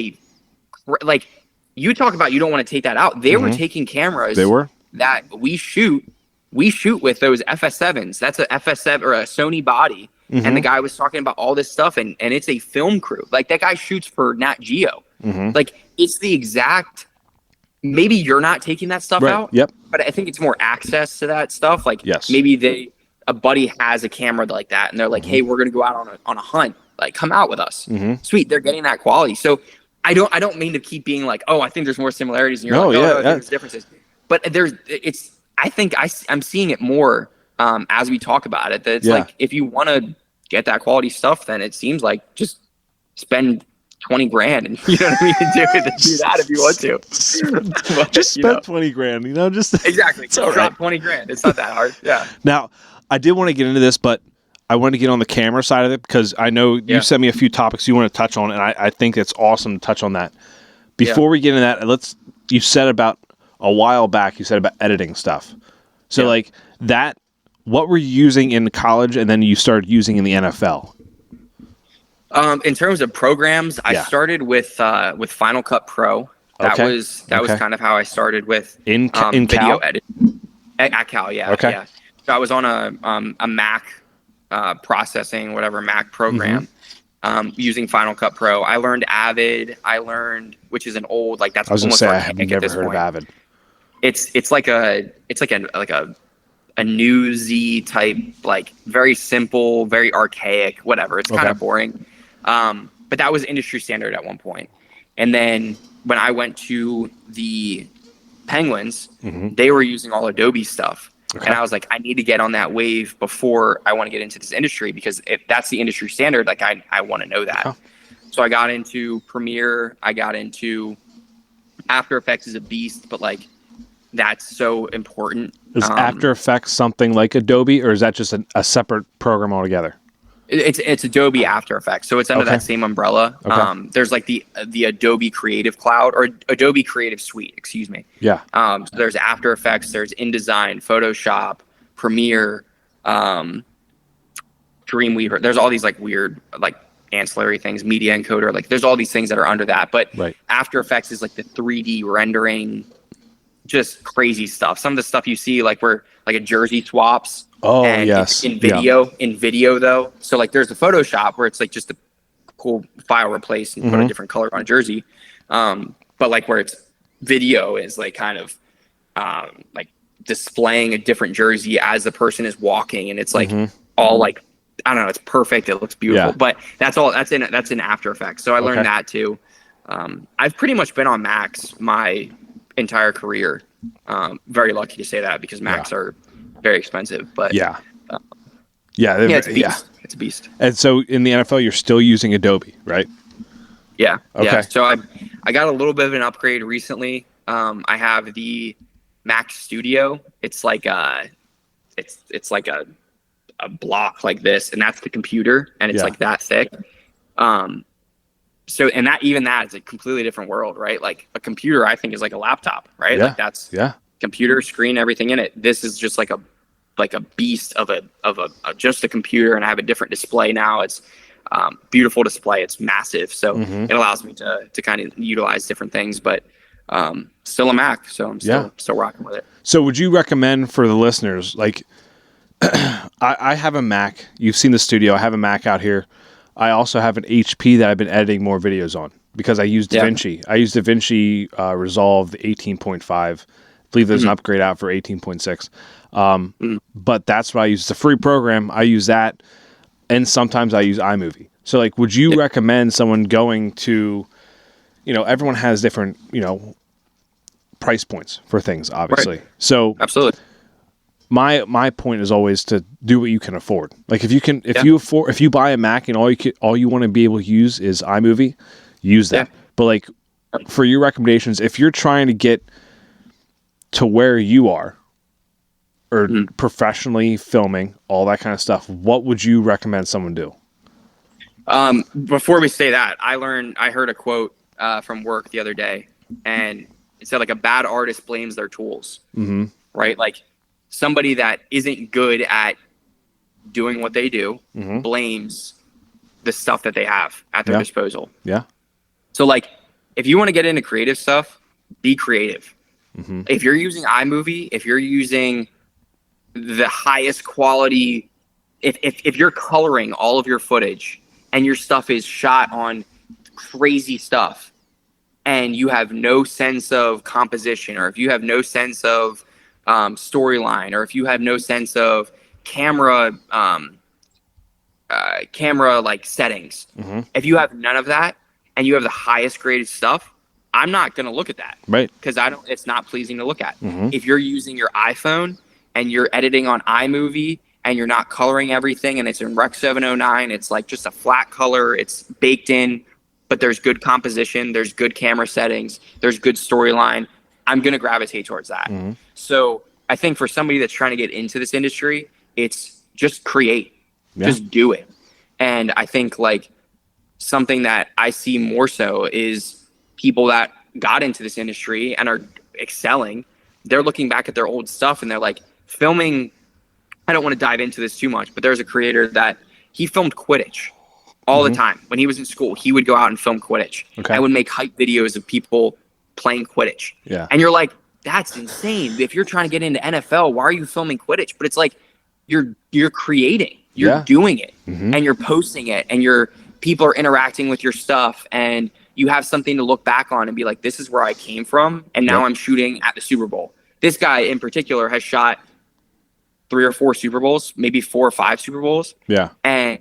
like, you talk about you don't want to take that out. They were taking cameras. They were that we shoot with those FS7s. That's a FS7 or a Sony body. And the guy was talking about all this stuff, and it's a film crew. Like that guy shoots for Nat Geo. Like it's the exact. Maybe you're not taking that stuff out. Yep. But I think it's more access to that stuff. Like maybe a buddy has a camera like that, and they're like, hey, we're gonna go out on a hunt. Like come out with us. Sweet. They're getting that quality. So I don't mean to keep being like, oh, I think there's more similarities, and you're No, like, oh, yeah, no, I think there's differences. But I think I'm seeing it more as we talk about it. That it's like, if you want to get that quality stuff, then it seems like just spend 20 grand, and you know what I mean. Do that if you want to. But, just spend 20 grand. Just exactly. Just drop 20 grand. It's not that hard. Yeah. Now, I did want to get into this, but I want to get on the camera side of it because I know you sent me a few topics you want to touch on, and I think it's awesome to touch on that. Before we get into that, you said about a while back, you said about editing stuff. So like that, what were you using in college and then you started using in the NFL? In terms of programs, I started with Final Cut Pro. That was kind of how I started with in video Cal? editing. At Cal, yeah. Okay. Yeah. So I was on a Mac processing, whatever Mac program, using Final Cut Pro. I learned Avid. which is an old, like, that's I was gonna almost say I archaic have never heard of Avid. It's like a newsy type, like very simple, very archaic, whatever. It's kind of boring. But that was industry standard at one point. And then when I went to the Penguins, they were using all Adobe stuff. Okay. And I was like, I need to get on that wave before I want to get into this industry, because if that's the industry standard, like I want to know that. Oh. So I got into Premiere. I got into After Effects is a beast, but like that's so important. Is After Effects something like Adobe, or is that just a separate program altogether? It's Adobe After Effects, so it's under that same umbrella. Okay. There's like the Adobe Creative Cloud, or Adobe Creative Suite, excuse me. Yeah. So there's After Effects, there's InDesign, Photoshop, Premiere, Dreamweaver. There's all these like weird like ancillary things, Media Encoder. Like there's all these things that are under that. But After Effects is like the 3D rendering, just crazy stuff. Some of the stuff you see, like where like a jersey swaps. Oh, and yes. In video though. So like there's the Photoshop where it's like just a cool file replace and put a different color on a jersey. But like where it's video is like kind of like displaying a different jersey as the person is walking, and it's like all like, I don't know, it's perfect. It looks beautiful. But that's in After Effects. So I learned that too. I've pretty much been on Macs my entire career. Very lucky to say that, because Macs are very expensive, but it's a beast. It's a beast. And so in the NFL, you're still using Adobe, right? Yeah. Okay. Yeah. So I got a little bit of an upgrade recently. I have the Mac Studio. It's like it's like a block like this, and that's the computer, and it's like that thick. So, and that is a completely different world, right? Like a computer, I think, is like a laptop, right? Yeah. Like that's computer, screen, everything in it. This is just like a beast of a just a computer, and I have a different display now. It's beautiful display. It's massive, so it allows me to kind of utilize different things. But still a Mac, so I'm still rocking with it. So, would you recommend for the listeners, like, I have a Mac. You've seen the studio. I have a Mac out here. I also have an HP that I've been editing more videos on because I use DaVinci. I use DaVinci Resolve 18.5. I believe there's an upgrade out for 18.6. But that's what I use. It's a free program. I use that, and sometimes I use iMovie. So, like, would you recommend someone going to, everyone has different, price points for things, obviously. Right. So, absolutely. My point is always to do what you can afford. Like if you buy a Mac and all you want to be able to use is iMovie, use that. Yeah. But like for your recommendations, if you're trying to get to where you are, or professionally filming, all that kind of stuff, what would you recommend someone do? Before we say that, I heard a quote from work the other day, and it said like a bad artist blames their tools, right? Like somebody that isn't good at doing what they do blames the stuff that they have at their disposal. Yeah. So like, if you want to get into creative stuff, be creative. If you're using iMovie, if you're using the highest quality, if you're coloring all of your footage and your stuff is shot on crazy stuff, and you have no sense of composition, or if you have no sense of storyline, or if you have no sense of camera like settings, if you have none of that and you have the highest graded stuff, I'm not going to look at that. Right. Because it's not pleasing to look at. If you're using your iPhone and you're editing on iMovie and you're not coloring everything and it's in Rec 709, it's like just a flat color, it's baked in, but there's good composition, there's good camera settings, there's good storyline, I'm going to gravitate towards that. So I think for somebody that's trying to get into this industry, it's just create, just do it. And I think like something that I see more so is people that got into this industry and are excelling, they're looking back at their old stuff and they're like filming. I don't want to dive into this too much, but there's a creator that he filmed Quidditch all the time. When he was in school, he would go out and film Quidditch. I would make hype videos of people playing Quidditch. And you're like, that's insane. If you're trying to get into NFL, why are you filming Quidditch? But it's like, you're creating, you're doing it, and you're posting it, and people are interacting with your stuff, and you have something to look back on and be like, this is where I came from, and now I'm shooting at the Super Bowl. This guy in particular has shot 3 or 4 Super Bowls, maybe 4 or 5 Super Bowls. And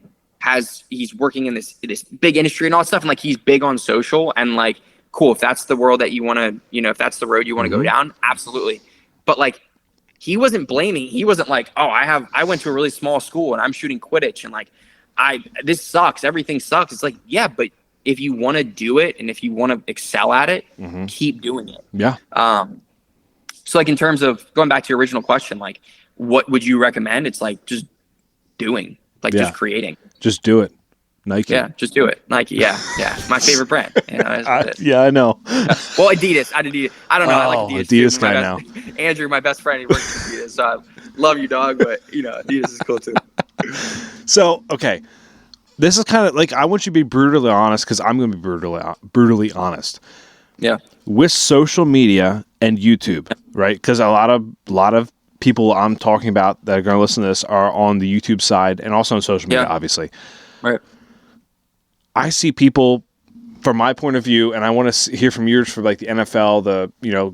he's working in this big industry and all that stuff. And like, he's big on social and like, cool. If that's the world that you want to, if that's the road you want to go down, absolutely. But like, he wasn't blaming. He wasn't like, oh, I went to a really small school and I'm shooting Quidditch and like, this sucks. Everything sucks. It's like, yeah, but if you want to do it and if you want to excel at it, keep doing it. So like in terms of going back to your original question, like what would you recommend? It's like just doing, like just creating. Just do it. Nike. Yeah, just do it. Nike. Yeah. My favorite brand. You know, I know. Well, Adidas. I don't know. I like Adidas. Adidas guy now. Andrew, my best friend, he works at Adidas. So I love you, dog. But Adidas is cool too. So okay, this is kind of like I want you to be brutally honest because I'm going to be brutally honest. Yeah. With social media and YouTube, right? Because a lot of people I'm talking about that are going to listen to this are on the YouTube side and also on social media, obviously. Right. I see people, from my point of view, and I want to hear from yours for like the NFL, the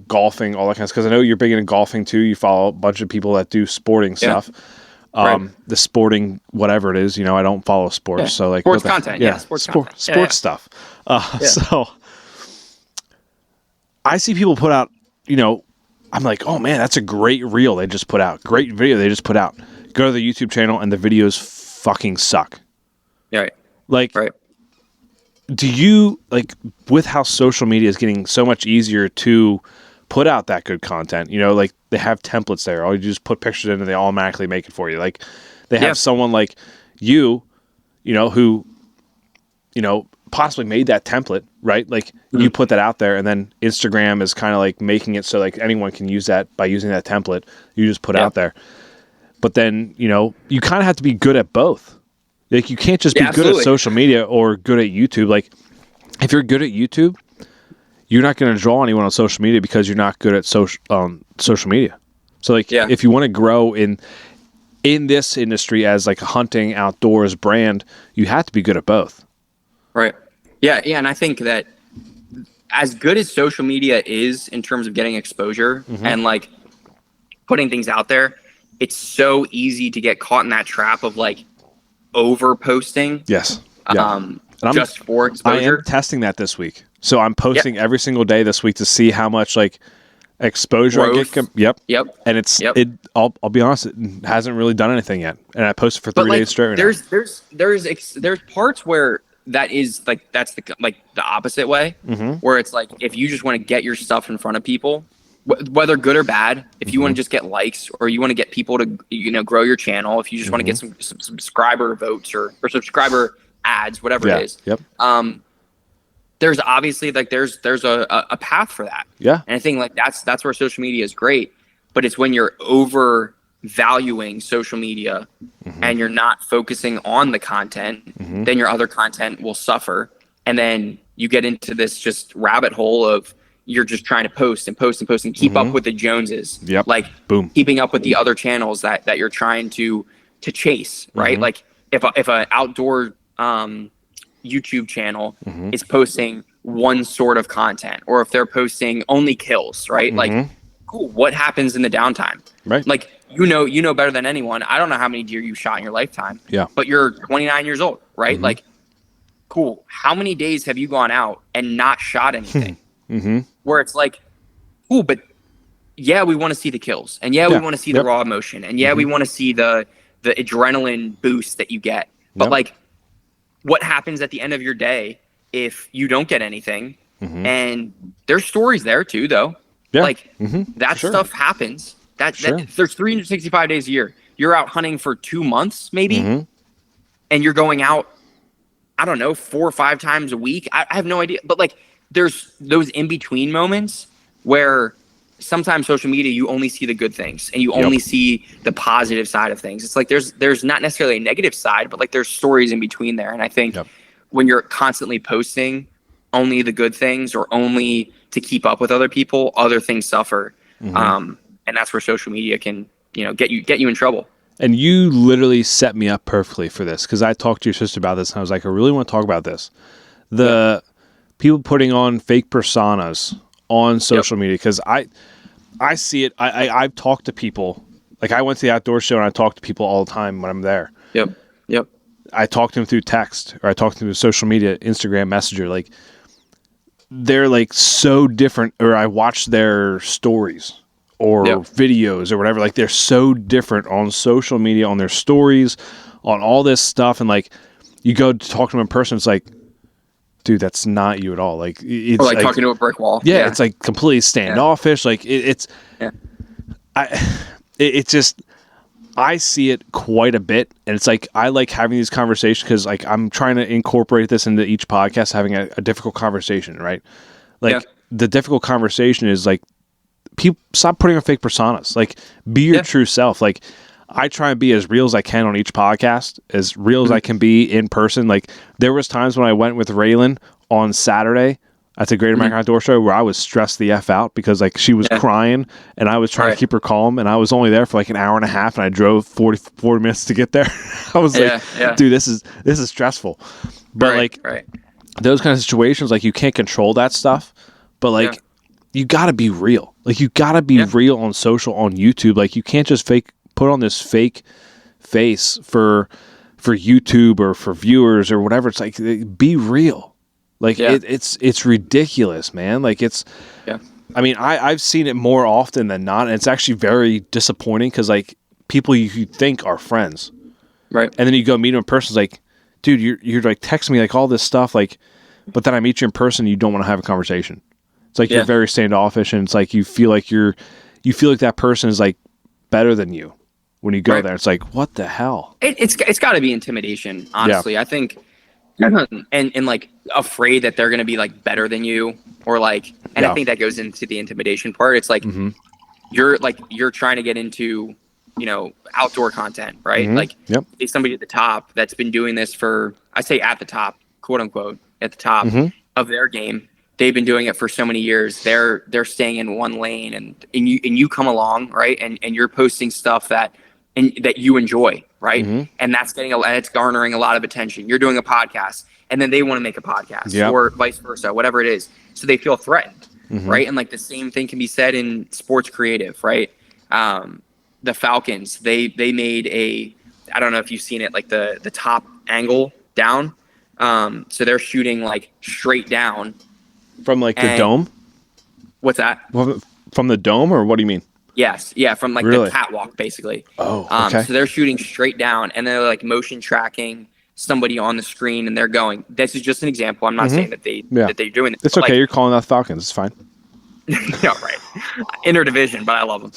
golfing, all that kind of stuff. Because I know you're big into golfing too. You follow a bunch of people that do sporting stuff. The sporting whatever it is. I don't follow sports, so like sports content. Sports stuff. So I see people put out. I'm like, oh man, that's a great reel they just put out. Great video they just put out. Go to the YouTube channel and the videos fucking suck. Right. Like, do you, like, with how social media is getting so much easier to put out that good content, like they have templates there. All you just put pictures in and they automatically make it for you. Like they have someone like you, who, possibly made that template, right? Like you put that out there and then Instagram is kind of like making it so like anyone can use that by using that template you just put out there. But then, you kind of have to be good at both. Like you can't just be good at social media or good at YouTube. Like if you're good at YouTube, you're not going to draw anyone on social media because you're not good at social media. So like if you want to grow in this industry as like a hunting outdoors brand, you have to be good at both. Right. Yeah. And I think that as good as social media is in terms of getting exposure and like putting things out there, it's so easy to get caught in that trap of like over posting. Yes. Just for exposure. I am testing that this week. So I'm posting every single day this week to see how much like exposure growth. I get. And I'll be honest, it hasn't really done anything yet. And I posted for 3 days straight. There's parts where that is like that's the opposite way, where it's like if you just want to get your stuff in front of people, whether good or bad, if you want to just get likes or you want to get people to grow your channel, if you just want to get some subscriber votes or subscriber ads, whatever it is. There's obviously like there's a path for that. And I think like that's where social media is great, but it's when you're overvaluing social media and you're not focusing on the content, then your other content will suffer. And then you get into this just rabbit hole of you're just trying to post and keep up with the Joneses. Like keeping up with the other channels that you're trying to chase, right? Like if an outdoor YouTube channel is posting one sort of content, or if they're posting only kills, right? Like, cool. What happens in the downtime? Right. Like, you know better than anyone. I don't know how many deer you shot in your lifetime. But you're 29 years old, right? Like, cool. How many days have you gone out and not shot anything? Where it's like, cool, but yeah, we want to see the kills, and we want to see the raw emotion, and we want to see the adrenaline boost that you get. But like, what happens at the end of your day if you don't get anything? And there's stories there too, though. Yeah. Like that stuff happens. That there's 365 days a year. You're out hunting for 2 months, maybe, and you're going out, I don't know, 4 or 5 times a week. I have no idea. But like, there's those in-between moments where sometimes social media, you only see the good things and you only see the positive side of things. It's like there's not necessarily a negative side, but like there's stories in between there. And I think when you're constantly posting only the good things or only to keep up with other people, other things suffer. And that's where social media can, get you in trouble. And you literally set me up perfectly for this, because I talked to your sister about this and I was like, I really want to talk about this. The people putting on fake personas on social media, because I see it. I've talked to people. Like, I went to the outdoor show and I talk to people all the time when I'm there. Yep. I talk to them through text, or I talk to them through social media, Instagram Messenger. Like, they're like so different, or I watch their stories or videos or whatever. Like, they're so different on social media, on their stories, on all this stuff. And like, you go to talk to them in person, it's like, dude, that's not you at all. Like, it's or like talking to a brick wall. Yeah, it's like completely standoffish. Like it's just, I see it quite a bit, and it's like I like having these conversations because like I'm trying to incorporate this into each podcast, having a difficult conversation, right? Like the difficult conversation is like, people stop putting on fake personas. Like, be your true self. Like, I try and be as real as I can on each podcast, as real as I can be in person. Like, there was times when I went with Raylan on Saturday at the Great American Outdoor Show where I was stressed the F out because like she was crying and I was trying to keep her calm, and I was only there for like an hour and a half and I drove 40 minutes to get there. I was like, dude, this is stressful. But those kind of situations, like, you can't control that stuff, but like you got to be real. Like, you got to be real on social, on YouTube. Like, you can't just put on this fake face for YouTube or for viewers or whatever. It's like, be real. Like, it's ridiculous, man. Like, it's, I mean, I've seen it more often than not, and it's actually very disappointing because like people you think are friends, right? And then you go meet them in person. It's like, dude, you're like texting me like all this stuff, like, but then I meet you in person, and you don't want to have a conversation. It's like you're very standoffish, and it's like you feel like that person is like better than you when you go there. It's like, what the hell? It's got to be intimidation, honestly. I think, and like afraid that they're going to be like better than you, or like, and I think that goes into the intimidation part. It's like you're trying to get into, outdoor content, right? Like, it's somebody at the top that's been doing this for, I say at the top, quote unquote, at the top of their game. They've been doing it for so many years. They're staying in one lane, and you come along, right? And you're posting stuff that you enjoy, right? And that's it's garnering a lot of attention. You're doing a podcast, and then they want to make a podcast, or vice versa, whatever it is. So they feel threatened, right? And like the same thing can be said in sports creative, right? The Falcons, they made I don't know if you've seen it, like the top angle down. So they're shooting like straight down. From like the dome? What's that? From the dome, or what do you mean? Yes. Yeah. From like the catwalk, basically. Oh, okay. So they're shooting straight down, and they're like motion tracking somebody on the screen, and they're going, this is just an example. I'm not saying that they're doing it. It's okay. Like, you're calling out Falcons. It's fine. Yeah, right. Interdivision, but I love them.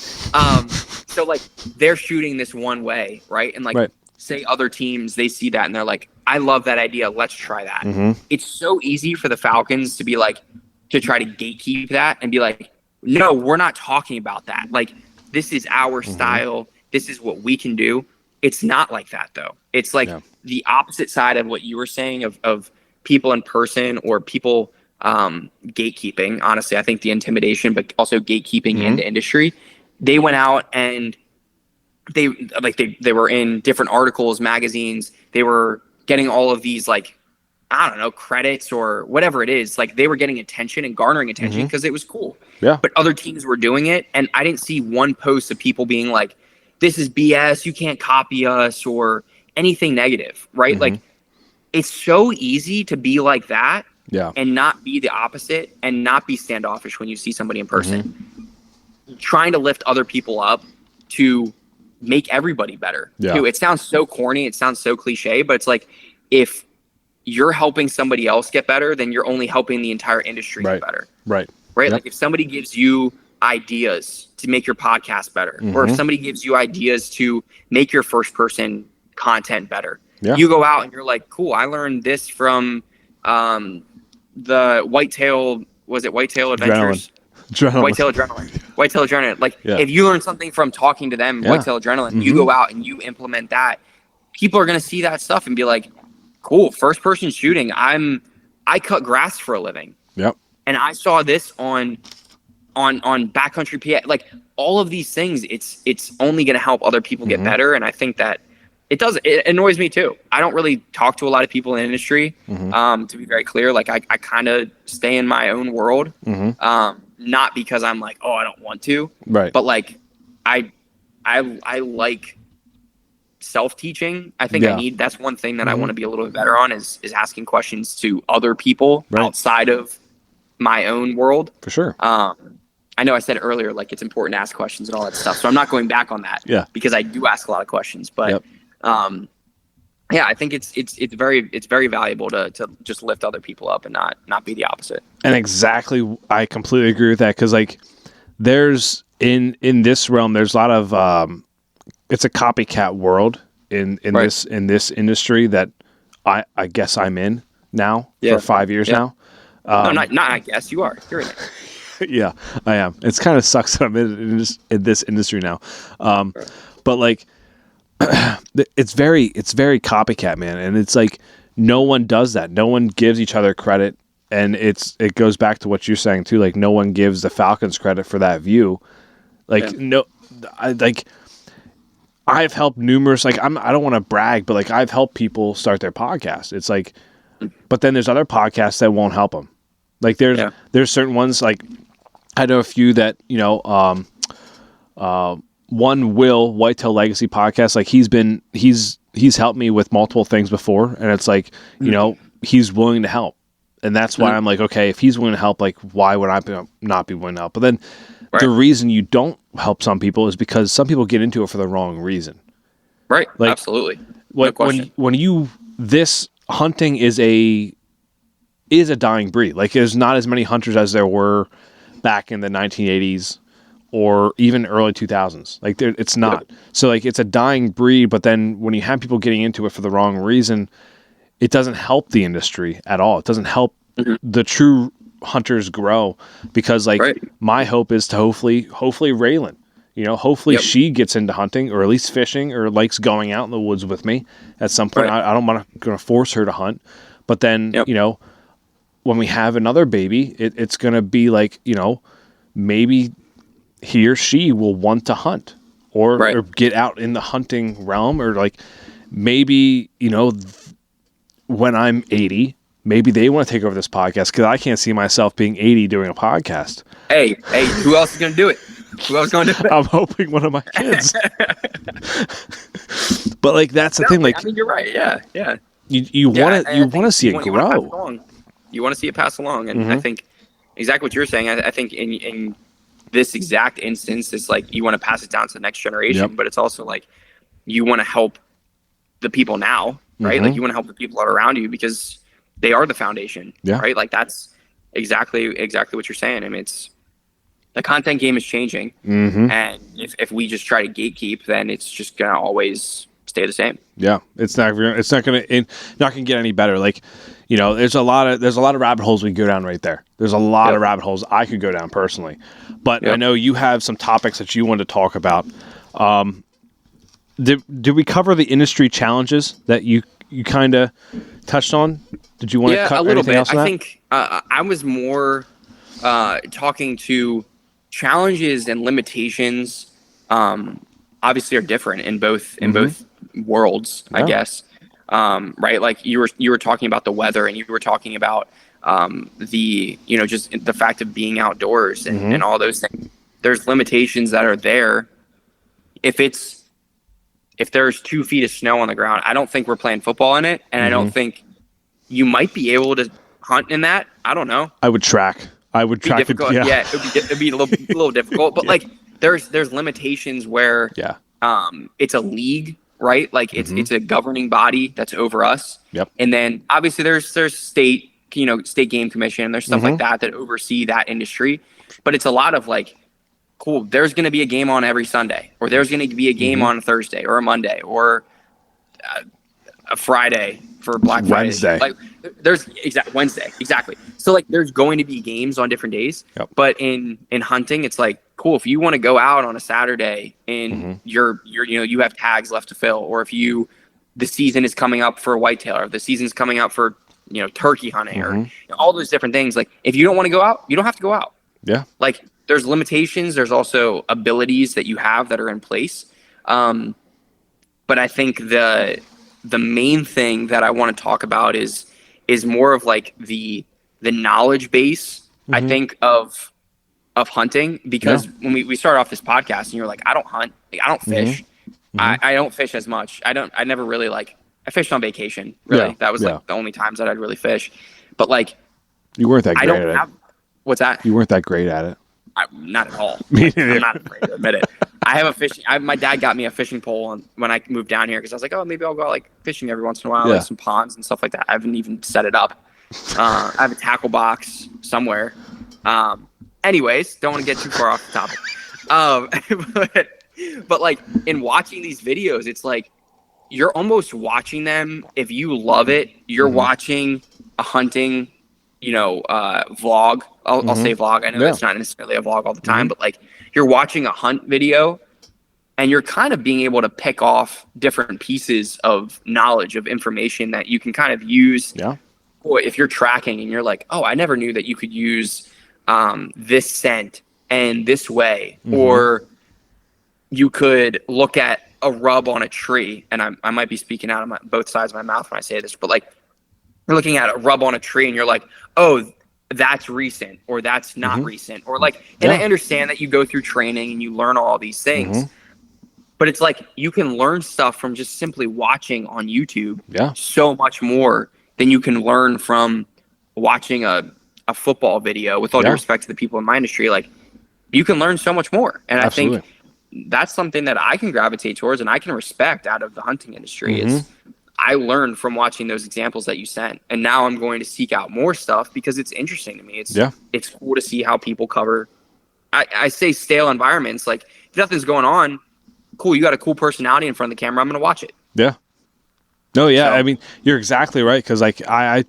So like they're shooting this one way, right? And like say other teams, they see that and they're like, I love that idea. Let's try that. It's so easy for the Falcons to be like, to try to gatekeep that and be like, no, we're not talking about that. Like, this is our style. This is what we can do. It's not like that, though. It's like the opposite side of what you were saying of people in person, or people gatekeeping. Honestly, I think the intimidation, but also gatekeeping in the industry. They went out and they were in different articles, magazines. They were getting all of these, like, I don't know, credits or whatever it is. Like, they were getting attention and garnering attention because it was cool. Yeah. But other teams were doing it, and I didn't see one post of people being like, this is BS, you can't copy us, or anything negative, right? Like, it's so easy to be like that Yeah. and not be the opposite and not be standoffish when you see somebody in person. Mm-hmm. Trying to lift other people up to make everybody better. Yeah. Too. It sounds so corny. It sounds so cliche, but it's like if you're helping somebody else get better, then you're only helping the entire industry get better. Right. Right. Yep. Like if somebody gives you ideas to make your podcast better, or if somebody gives you ideas to make your first person content better, you go out and you're like, cool, I learned this from the Whitetail Adventures? Whitetail Adrenaline. Like if you learn something from talking to them, Whitetail Adrenaline, you go out and you implement that, people are going to see that stuff and be like, cool, first person shooting. I cut grass for a living. Yep. And I saw this on backcountry PA. Like all of these things, it's only going to help other people get better. And I think that it annoys me too. I don't really talk to a lot of people in the industry. To be very clear, like I kind of stay in my own world. Not because I'm like, oh, I don't want to, right? But like I like self-teaching. I think that's one thing that I want to be a little bit better on is asking questions to other people outside of my own world. For sure. I know I said earlier, like it's important to ask questions and all that stuff. So I'm not going back on that because I do ask a lot of questions, but I think it's very valuable to just lift other people up and not be the opposite. And exactly, I completely agree with that. Cause like there's in this realm, there's a lot of, it's a copycat world in this industry that I guess I'm in now for 5 years now. No, not I guess you are. You're in it. Yeah, I am. It's kind of sucks that I'm in this industry now. But like, it's very copycat, man. And it's like, no one does that. No one gives each other credit. And it goes back to what you're saying too. Like no one gives the Falcons credit for that view. Like I've helped numerous, like I don't want to brag, but like I've helped people start their podcast. It's like, but then there's other podcasts that won't help them. Like there's certain ones, like I know a few that, one Whitetail Legacy podcast, like he's helped me with multiple things before. And it's like, he's willing to help. And that's why I'm like, okay, if he's willing to help, like why would I not be willing to help? But then the reason you don't help some people is because some people get into it for the wrong reason. Right. Like, absolutely. This hunting is a dying breed. Like there's not as many hunters as there were back in the 1980s or even early 2000s. Like it's not. So like it's a dying breed, but then when you have people getting into it for the wrong reason, it doesn't help the industry at all. It doesn't help the true hunters grow because like my hope is to hopefully Raylan, hopefully she gets into hunting or at least fishing or likes going out in the woods with me at some point. I don't want to force her to hunt, but then, when we have another baby, it's going to be like, maybe he or she will want to hunt or get out in the hunting realm or like maybe, when I'm 80, maybe they want to take over this podcast because I can't see myself being 80 doing a podcast. Hey, who else is going to do it? Who else is going to do it? I'm hoping one of my kids. But like that's the thing. Like, I mean, you're right. Yeah. You want to see it grow. You want to see it pass along, and I think exactly what you're saying. I think in this exact instance, it's like you want to pass it down to the next generation, but it's also like you want to help the people now, right? Like you want to help the people that are around you because they are the foundation, right? Like that's exactly what you're saying. I mean, the content game is changing, and if we just try to gatekeep, then it's just gonna always stay the same. Yeah, it's not gonna get any better. Like, there's a lot of rabbit holes we can go down right there. There's a lot of rabbit holes I could go down personally, but I know you have some topics that you want to talk about. Did we cover the industry challenges that you kind of touched on? Did you want to cover anything else? I think I was more talking to challenges and limitations. Obviously, are different in both worlds, I guess. Right? Like you were talking about the weather, and you were talking about the just the fact of being outdoors and all those things. There's limitations that are there. If there's 2 feet of snow on the ground, I don't think we're playing football in it, and I don't think you might be able to hunt in that. I don't know. I would track. It'd be difficult. Yeah, it'd be a little difficult. But like, there's limitations where it's a league, right? Like it's a governing body that's over us. Yep. And then obviously there's state game commission. There's stuff like that oversee that industry. But it's a lot of like, cool, there's going to be a game on every Sunday, or there's going to be a game on a Thursday or a Monday or a Friday for Black Friday. Wednesday. Like there's Wednesday. Exactly. So like there's going to be games on different days, but in hunting, it's like, cool, if you want to go out on a Saturday and you have tags left to fill, or if the season is coming up for whitetail, or the season's coming up for, turkey hunting, or all those different things. Like if you don't want to go out, you don't have to go out. Yeah. Like there's limitations. There's also abilities that you have that are in place. But I think the main thing that I want to talk about is more of like the knowledge base, I think, of hunting, because when we started off this podcast and you're like, I don't hunt, like, I don't fish. I don't fish as much. I never really I fished on vacation, really. That was like the only times that I'd really fish. But like, you weren't that great at it. What's that? You weren't that great at it. Not at all. I'm not afraid to admit it. I have my dad got me a fishing pole when I moved down here, because I was like, oh, maybe I'll go out like fishing every once in a while, like some ponds and stuff like that. I haven't even set it up. I have a tackle box somewhere. Anyways, don't want to get too far off the topic. But like in watching these videos, it's like you're almost watching them. If you love it, you're watching a hunting, vlog. I'll say vlog. I know it's not necessarily a vlog all the time, but like you're watching a hunt video and you're kind of being able to pick off different pieces of knowledge, of information that you can kind of use. Yeah. If you're tracking and you're like, oh, I never knew that you could use this scent and this way, or you could look at a rub on a tree. And I might be speaking out of both sides of my mouth when I say this, but like you're looking at a rub on a tree and you're like, oh, that's recent, or that's not recent, or like, and I understand that you go through training and you learn all these things, but it's like you can learn stuff from just simply watching on YouTube so much more than you can learn from watching a football video. With all due respect to the people in my industry, like you can learn so much more. And I think that's something that I can gravitate towards and I can respect out of the hunting industry. Is I learned from watching those examples that you sent, and now I'm going to seek out more stuff because it's interesting to me. It's cool to see how people cover. I say stale environments. Like if nothing's going on, cool. You got a cool personality in front of the camera. I'm going to watch it. Yeah. No, yeah. So, I mean, you're exactly right. Cause like I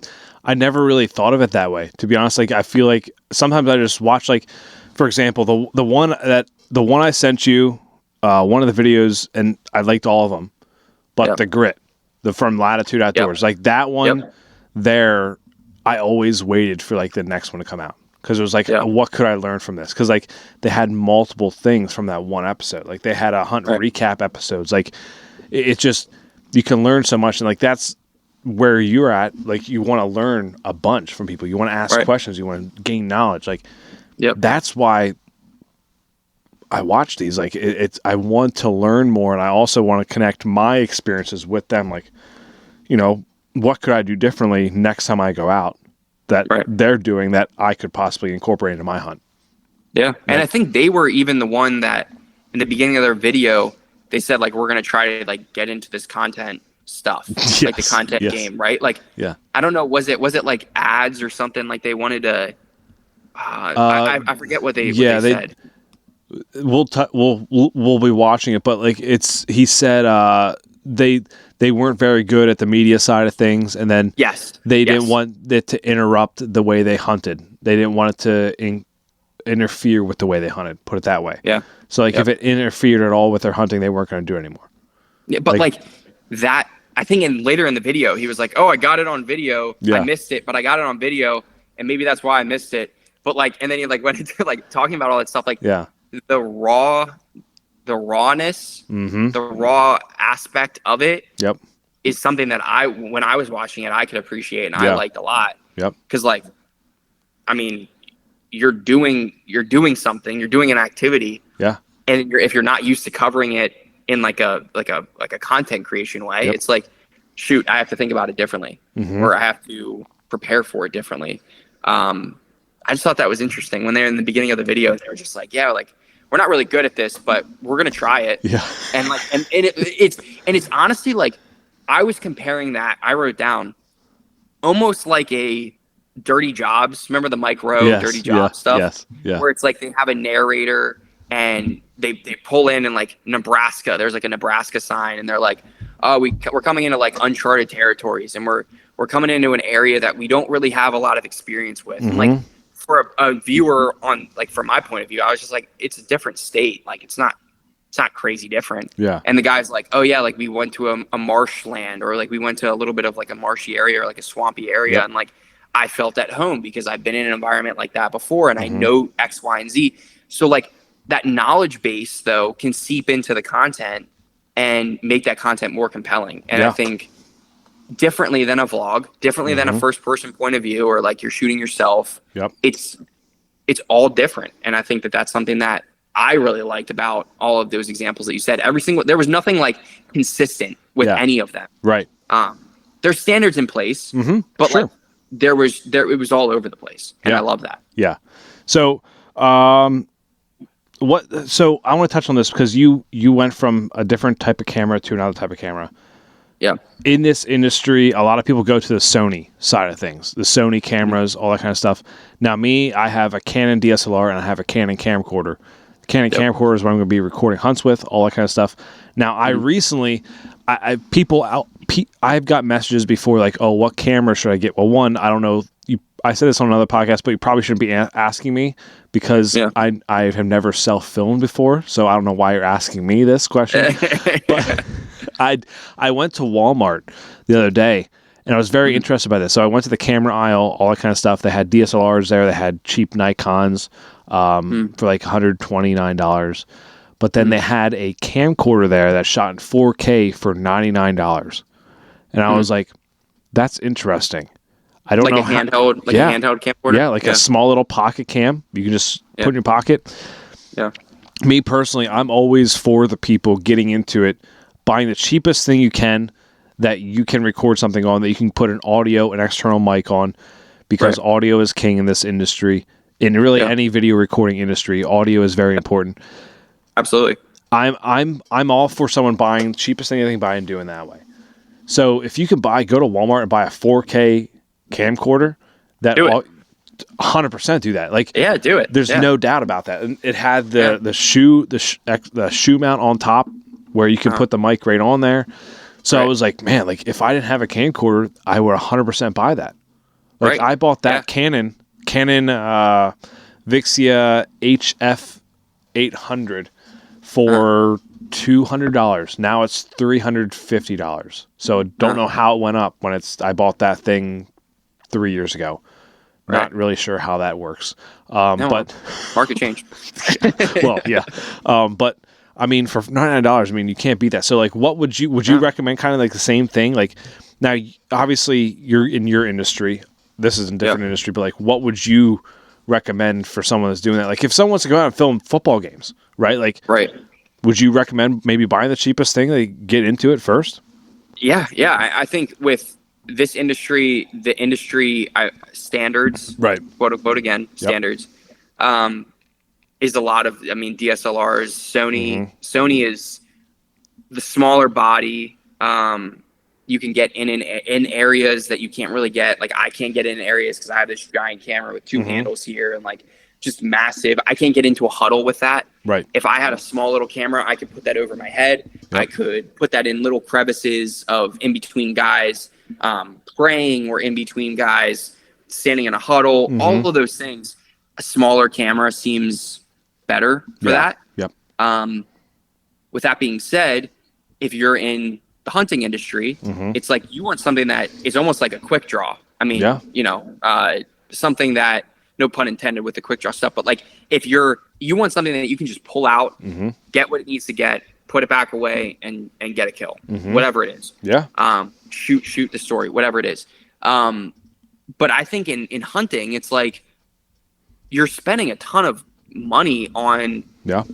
never really thought of it that way, to be honest. Like I feel like sometimes I just watch, like, for example, the one I sent you, one of the videos, and I liked all of them, but the grit, from Latitude Outdoors, like that one there, I always waited for like the next one to come out. Cause it was like, what could I learn from this? Cause like they had multiple things from that one episode. Like they had a hunt recap episodes. Like it's just, you can learn so much. And like, that's where you're at. Like you want to learn a bunch from people. You want to ask questions. You want to gain knowledge. Like that's why I watch these. Like I want to learn more, and I also want to connect my experiences with them. Like, what could I do differently next time I go out that they're doing that I could possibly incorporate into my hunt? Yeah. And I think they were even the one that in the beginning of their video, they said like, we're going to try to like get into this content stuff, like the content game, right? Like, I don't know. Was it like ads or something? Like they wanted to, I forget what they said. We'll be watching it, but like he said they weren't very good at the media side of things, and then they didn't want it to interrupt the way they hunted. They didn't want it to interfere with the way they hunted. Put it that way. Yeah. So like if it interfered at all with their hunting, they weren't going to do it anymore. Yeah, but like that, I think later in the video he was like, "Oh, I got it on video. I missed it, but I got it on video, and maybe that's why I missed it." But like, and then he like went into like talking about all that stuff, like the rawness, the raw aspect of it is something that when I was watching it, I could appreciate and I liked a lot. Yep. Cause like, I mean, you're doing something, you're doing an activity. Yeah. And if you're not used to covering it in like a content creation way, it's like shoot, I have to think about it differently, or I have to prepare for it differently. I just thought that was interesting when they're in the beginning of the video. They were just like, yeah, like we're not really good at this, but we're gonna try it. Yeah. And like, it's honestly like I was comparing that. I wrote down almost like a Dirty Jobs. Remember the Mike Rowe Dirty Jobs stuff? Yes. Yeah. Where it's like they have a narrator and they pull in like Nebraska. There's like a Nebraska sign, and they're like, "Oh, we're coming into like uncharted territories, and we're coming into an area that we don't really have a lot of experience with." And like for a viewer on like from my point of view, I was just like, "It's a different state. Like it's not crazy different." Yeah. And the guy's like, "Oh yeah, like we went to a marshland, or like we went to a little bit of like a marshy area or like a swampy area, and like I felt at home because I've been in an environment like that before, and I know X, Y, and Z." So like that knowledge base though can seep into the content and make that content more compelling. And I think differently than a vlog, differently than a first person point of view, or like you're shooting yourself. Yep. It's all different. And I think that that's something that I really liked about all of those examples that you said. There was nothing like consistent with any of them. Right. There's standards in place, but like it was all over the place. And I love that. Yeah. So, so I want to touch on this because you went from a different type of camera to another type of camera. Yeah. In this industry, a lot of people go to the Sony side of things, the Sony cameras, all that kind of stuff. Now, I have a Canon DSLR and I have a Canon camcorder. The Canon camcorder is what I'm going to be recording hunts with, all that kind of stuff. Now, I recently, I've got messages before like, oh, what camera should I get? Well, one, I don't know. I said this on another podcast, but you probably shouldn't be asking me because I have never self-filmed before, so I don't know why you're asking me this question. But I went to Walmart the other day, and I was very interested by this. So I went to the camera aisle, all that kind of stuff. They had DSLRs there. They had cheap Nikons for like $129. But then they had a camcorder there that shot in 4K for $99. And I was like, that's interesting. I don't know. A handheld camcorder? Yeah, like a small little pocket cam. You can just put in your pocket. Yeah. Me personally, I'm always for the people getting into it, buying the cheapest thing you can that you can record something on, that you can put an external mic on, because audio is king in this industry. In really any video recording industry, audio is very important. Absolutely. I'm all for someone buying the cheapest thing they can buy and doing that way. So if you can go to Walmart and buy a 4K camcorder, that 100% do that. Like, do it. There's no doubt about that. And it had the shoe mount on top where you can put the mic right on there. So I was like, man, like if I didn't have a camcorder, I would 100% buy that. Like I bought that Canon Vixia HF 800 for $200. Now it's $350. So don't know how it went up when I bought that thing 3 years ago. Not really sure how that works. But market change. Well, yeah. But I mean, for $99, I mean, you can't beat that. So like, what would you recommend? Kind of like the same thing? Like now, obviously you're in your industry. This is a different industry, but like, what would you recommend for someone that's doing that? Like if someone wants to go out and film football games, right? Like, would you recommend maybe buying the cheapest thing? Like get into it first? Yeah. I think with this industry, the industry standards, quote unquote, again, standards, is a lot of, DSLRs, Sony is the smaller body. You can get in areas that you can't really get. Like I can't get in areas because I have this giant camera with two handles here and like just massive. I can't get into a huddle with that. Right. If I had a small little camera, I could put that over my head. I could put that in little crevices of in between guys, praying or in between guys, standing in a huddle, all of those things. A smaller camera seems better for that. Yep. With that being said, if you're in the hunting industry, it's like you want something that is almost like a quick draw. I mean, something that, no pun intended with the quick draw stuff, but like if you want something that you can just pull out, get what it needs to get, put it back away and get a kill, whatever it is. Yeah. Shoot the story, whatever it is. But I think in hunting, it's like you're spending a ton of money on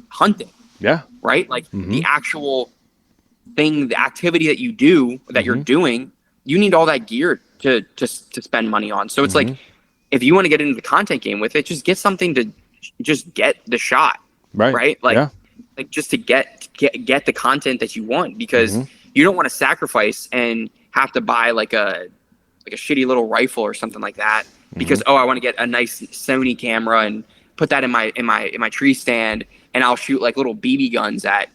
hunting. Yeah. Right? Like the actual thing, the activity that you do, that you're doing you need all that gear to spend money on. So it's like, if you want to get into the content game with it, just get something to just get the shot, right? Like just to get the content that you want, because you don't want to sacrifice and have to buy like a shitty little rifle or something like that because I want to get a nice Sony camera and put that in my tree stand, and I'll shoot like little BB guns at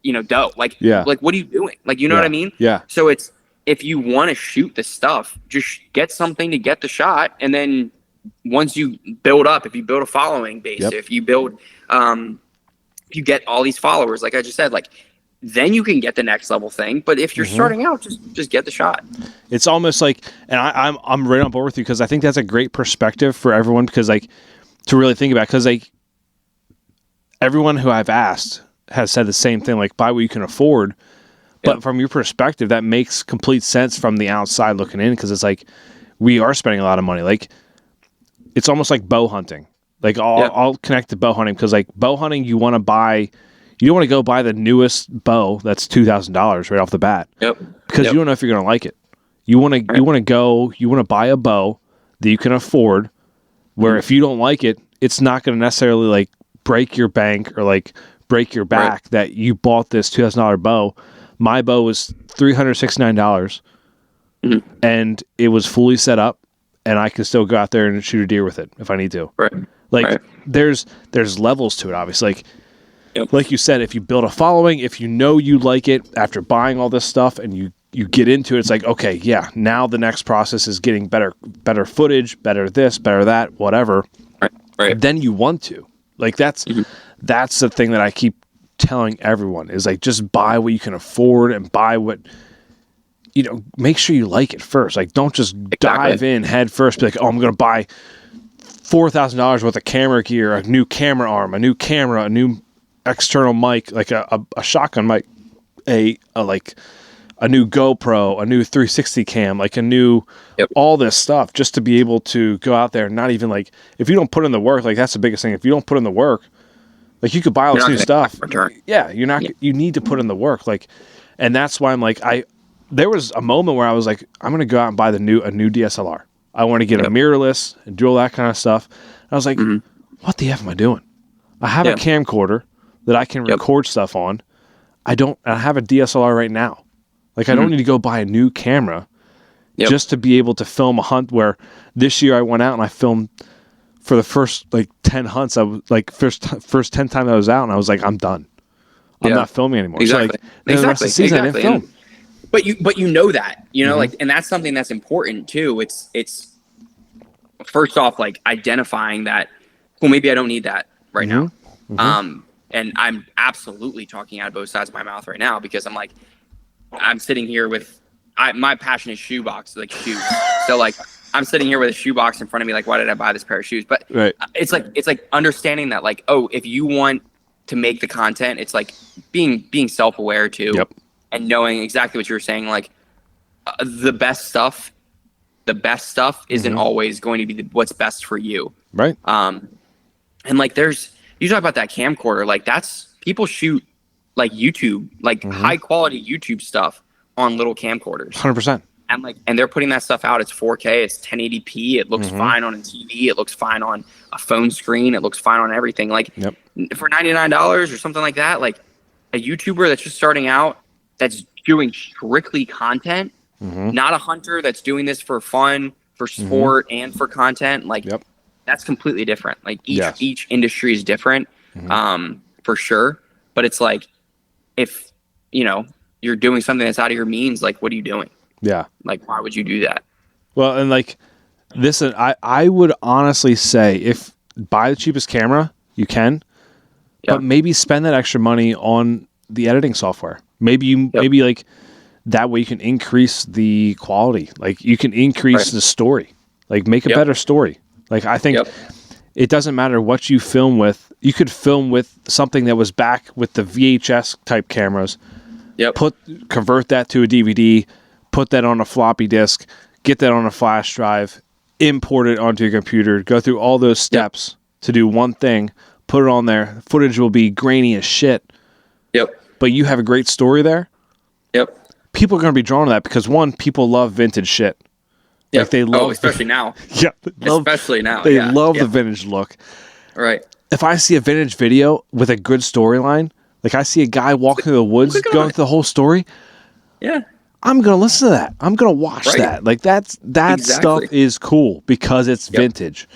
doe. Like what are you doing? Like, you know what I mean? Yeah. So it's, if you want to shoot the stuff, just get something to get the shot, and then once you build up, if you build a following base, if you build if you get all these followers, like I just said, like, then you can get the next level thing. But if you're starting out, just get the shot. It's almost like, and I'm right on board with you, because I think that's a great perspective for everyone, because like, to really think about, because like everyone who I've asked has said the same thing, like, buy what you can afford. But from your perspective, that makes complete sense from the outside looking in, because it's like, we are spending a lot of money. Like, it's almost like bow hunting. Like, I'll connect to bow hunting, because like bow hunting, you want to buy. You don't want to go buy the newest bow that's $2,000 right off the bat. Because you don't know if you're going to like it. You want to buy a bow that you can afford, where if you don't like it, it's not going to necessarily like break your bank or like break your back that you bought this $2,000 bow. My bow was $369, and it was fully set up, and I can still go out there and shoot a deer with it if I need to. There's levels to it, obviously. Like you said, if you build a following, if you know you like it after buying all this stuff, and you get into it, it's like, okay, now the next process is getting better footage, better this, better that, whatever. Then you want to. Like, that's the thing that I keep telling everyone, is like, just buy what you can afford, and buy what, make sure you like it first. Like, don't just dive in head first, be like, oh, I'm going to buy $4,000 worth of camera gear, a new camera arm, a new camera, a new external mic, like a shotgun mic, a new GoPro, a new 360 cam, like a new all this stuff, just to be able to go out there and not even, like, if you don't put in the work, like, that's the biggest thing. If you don't put in the work, like, you could buy all this new stuff. You're not. You need to put in the work, like, and that's why I'm like, there was a moment where I was like, I'm going to go out and buy a new DSLR. I want to get a mirrorless and do all that kind of stuff. And I was like, what the F am I doing? I have a camcorder that I can record stuff on. I have a DSLR right now. Like, I don't need to go buy a new camera just to be able to film a hunt, where this year I went out and I filmed for the first like 10 hunts. I was like, first 10 times I was out, and I was like, I'm done. I'm not filming anymore. Exactly. So like, the rest of the season I didn't film. But you know that, like, and that's something that's important too. It's first off, like, identifying that, well, maybe I don't need that right now. And I'm absolutely talking out of both sides of my mouth right now, because I'm like, I'm sitting here with my passion is shoebox, like shoes. So like, I'm sitting here with a shoebox in front of me, like, why did I buy this pair of shoes? But it's like understanding that, like, oh, if you want to make the content, it's like being self-aware too, and knowing exactly what you're saying. Like, the best stuff isn't always going to be what's best for you, right? And like, you talk about that camcorder, like, that's, people shoot like YouTube, like high quality YouTube stuff on little camcorders, 100%. And they're putting that stuff out. It's 4K, it's 1080p. It looks fine on a TV. It looks fine on a phone screen. It looks fine on everything. Like, for $99 or something like that, like, a YouTuber that's just starting out, that's doing strictly content, not a hunter that's doing this for fun, for sport, and for content. Like, that's completely different. Like, each industry is different, for sure. But it's like, if you're doing something that's out of your means, like, what are you doing? Like, why would you do that? Well, and like this, I would honestly say, if buy the cheapest camera you can, but maybe spend that extra money on the editing software. Maybe like, that way you can increase the quality. Like, you can increase the story. Like, make a better story. Like, I think it doesn't matter what you film with. You could film with something that was back with the VHS type cameras. Convert that to a DVD, put that on a floppy disk, get that on a flash drive, import it onto your computer, go through all those steps to do one thing, put it on there. Footage will be grainy as shit. But you have a great story there. people are going to be drawn to that because one, people love vintage shit. Yeah. Like they love, especially now. Yeah, especially now. They love the vintage look. Right. If I see a vintage video with a good storyline, like I see a guy walking through the woods going through the whole story, yeah, I'm gonna listen to that. I'm gonna watch that. Like that stuff is cool because it's vintage.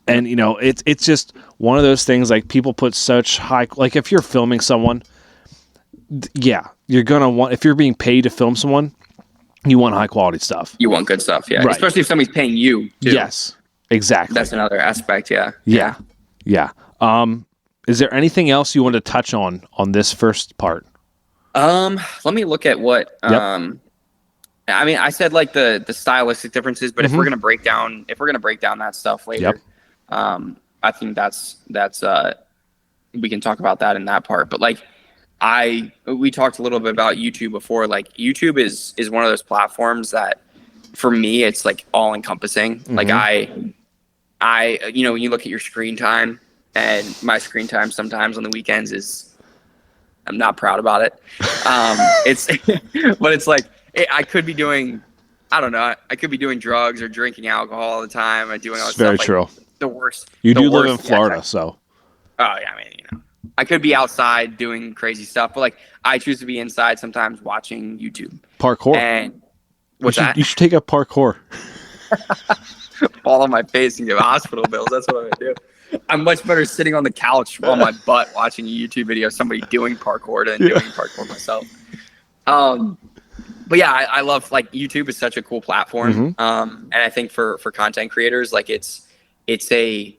And you know, it's just one of those things. Like people put such high, like if you're filming someone, you're gonna want, if you're being paid to film someone, you want high quality stuff. You want good stuff, yeah. Right. Especially if somebody's paying you too. Yes, exactly. That's another aspect, yeah. Is there anything else you want to touch on this first part? Let me look at what I mean, I said like the stylistic differences, but if we're gonna break down that stuff later, I think that's we can talk about that in that part. But like we talked a little bit about YouTube before. Like YouTube is one of those platforms that for me it's like all encompassing. Like I you know, when you look at your screen time, and my screen time sometimes on the weekends is, I'm not proud about it. It's but it's like I could be doing, I don't know, I could be doing drugs or drinking alcohol all the time and doing all this stuff. Very true. Like, the worst. You do live in Florida, so. Oh yeah, I mean, you know, I could be outside doing crazy stuff, but like I choose to be inside sometimes watching YouTube. Parkour. And what's that? You should take up parkour. Fall on my face and give hospital bills. That's what I'm gonna do. I'm much better sitting on the couch on my butt watching a YouTube video of somebody doing parkour than doing parkour myself. But yeah, I love, like, YouTube is such a cool platform. And I think for content creators, like it's a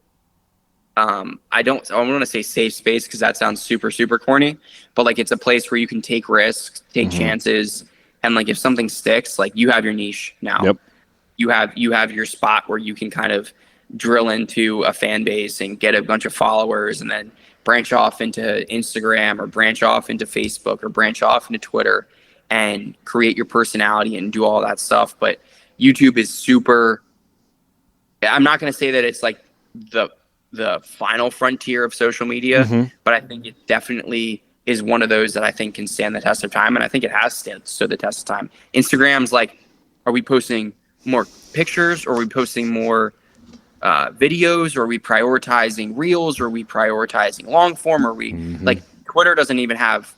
I don't want to say safe space because that sounds super, super corny, but like it's a place where you can take risks, take chances, and like if something sticks, like you have your niche now. Yep. You have your spot where you can kind of drill into a fan base and get a bunch of followers and then branch off into Instagram or branch off into Facebook or branch off into Twitter and create your personality and do all that stuff. But YouTube is super, I'm not going to say that it's like the final frontier of social media, but I think it definitely is one of those that I think can stand the test of time. And I think it has stood the test of time. Instagram's like, are we posting more pictures, or are we posting more videos, or are we prioritizing reels, or are we prioritizing long form, or are we like Twitter doesn't even have,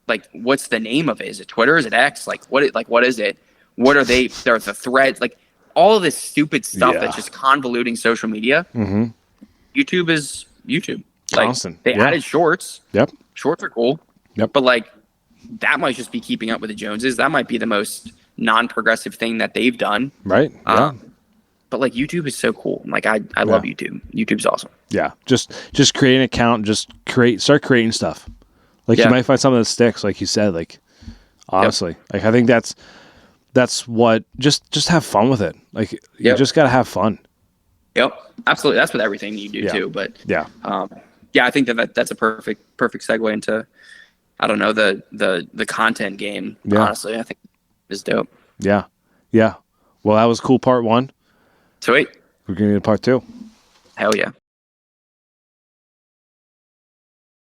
like, what's the name of it? Is it Twitter? Is it X? Like what is it? What are they? There's the threads, like all of this stupid stuff that's just convoluting social media. YouTube is YouTube. Like awesome. They added shorts. Yep. Shorts are cool. Yep. But like that might just be keeping up with the Joneses. That might be the most non-progressive thing that they've done. Right. Yeah. But like YouTube is so cool. Like I love YouTube. YouTube's awesome. Yeah. Just create an account, start creating stuff. Like you might find something that sticks, like you said, like honestly. Like I think that's what just have fun with it. Like you just gotta have fun. Yep. Absolutely. That's with everything you do too. But I think that's a perfect segue into, I don't know, the content game. Yeah. Honestly, I think is dope. Yeah. Yeah. Well, that was cool part one. Sweet. We're gonna get part two. Hell yeah.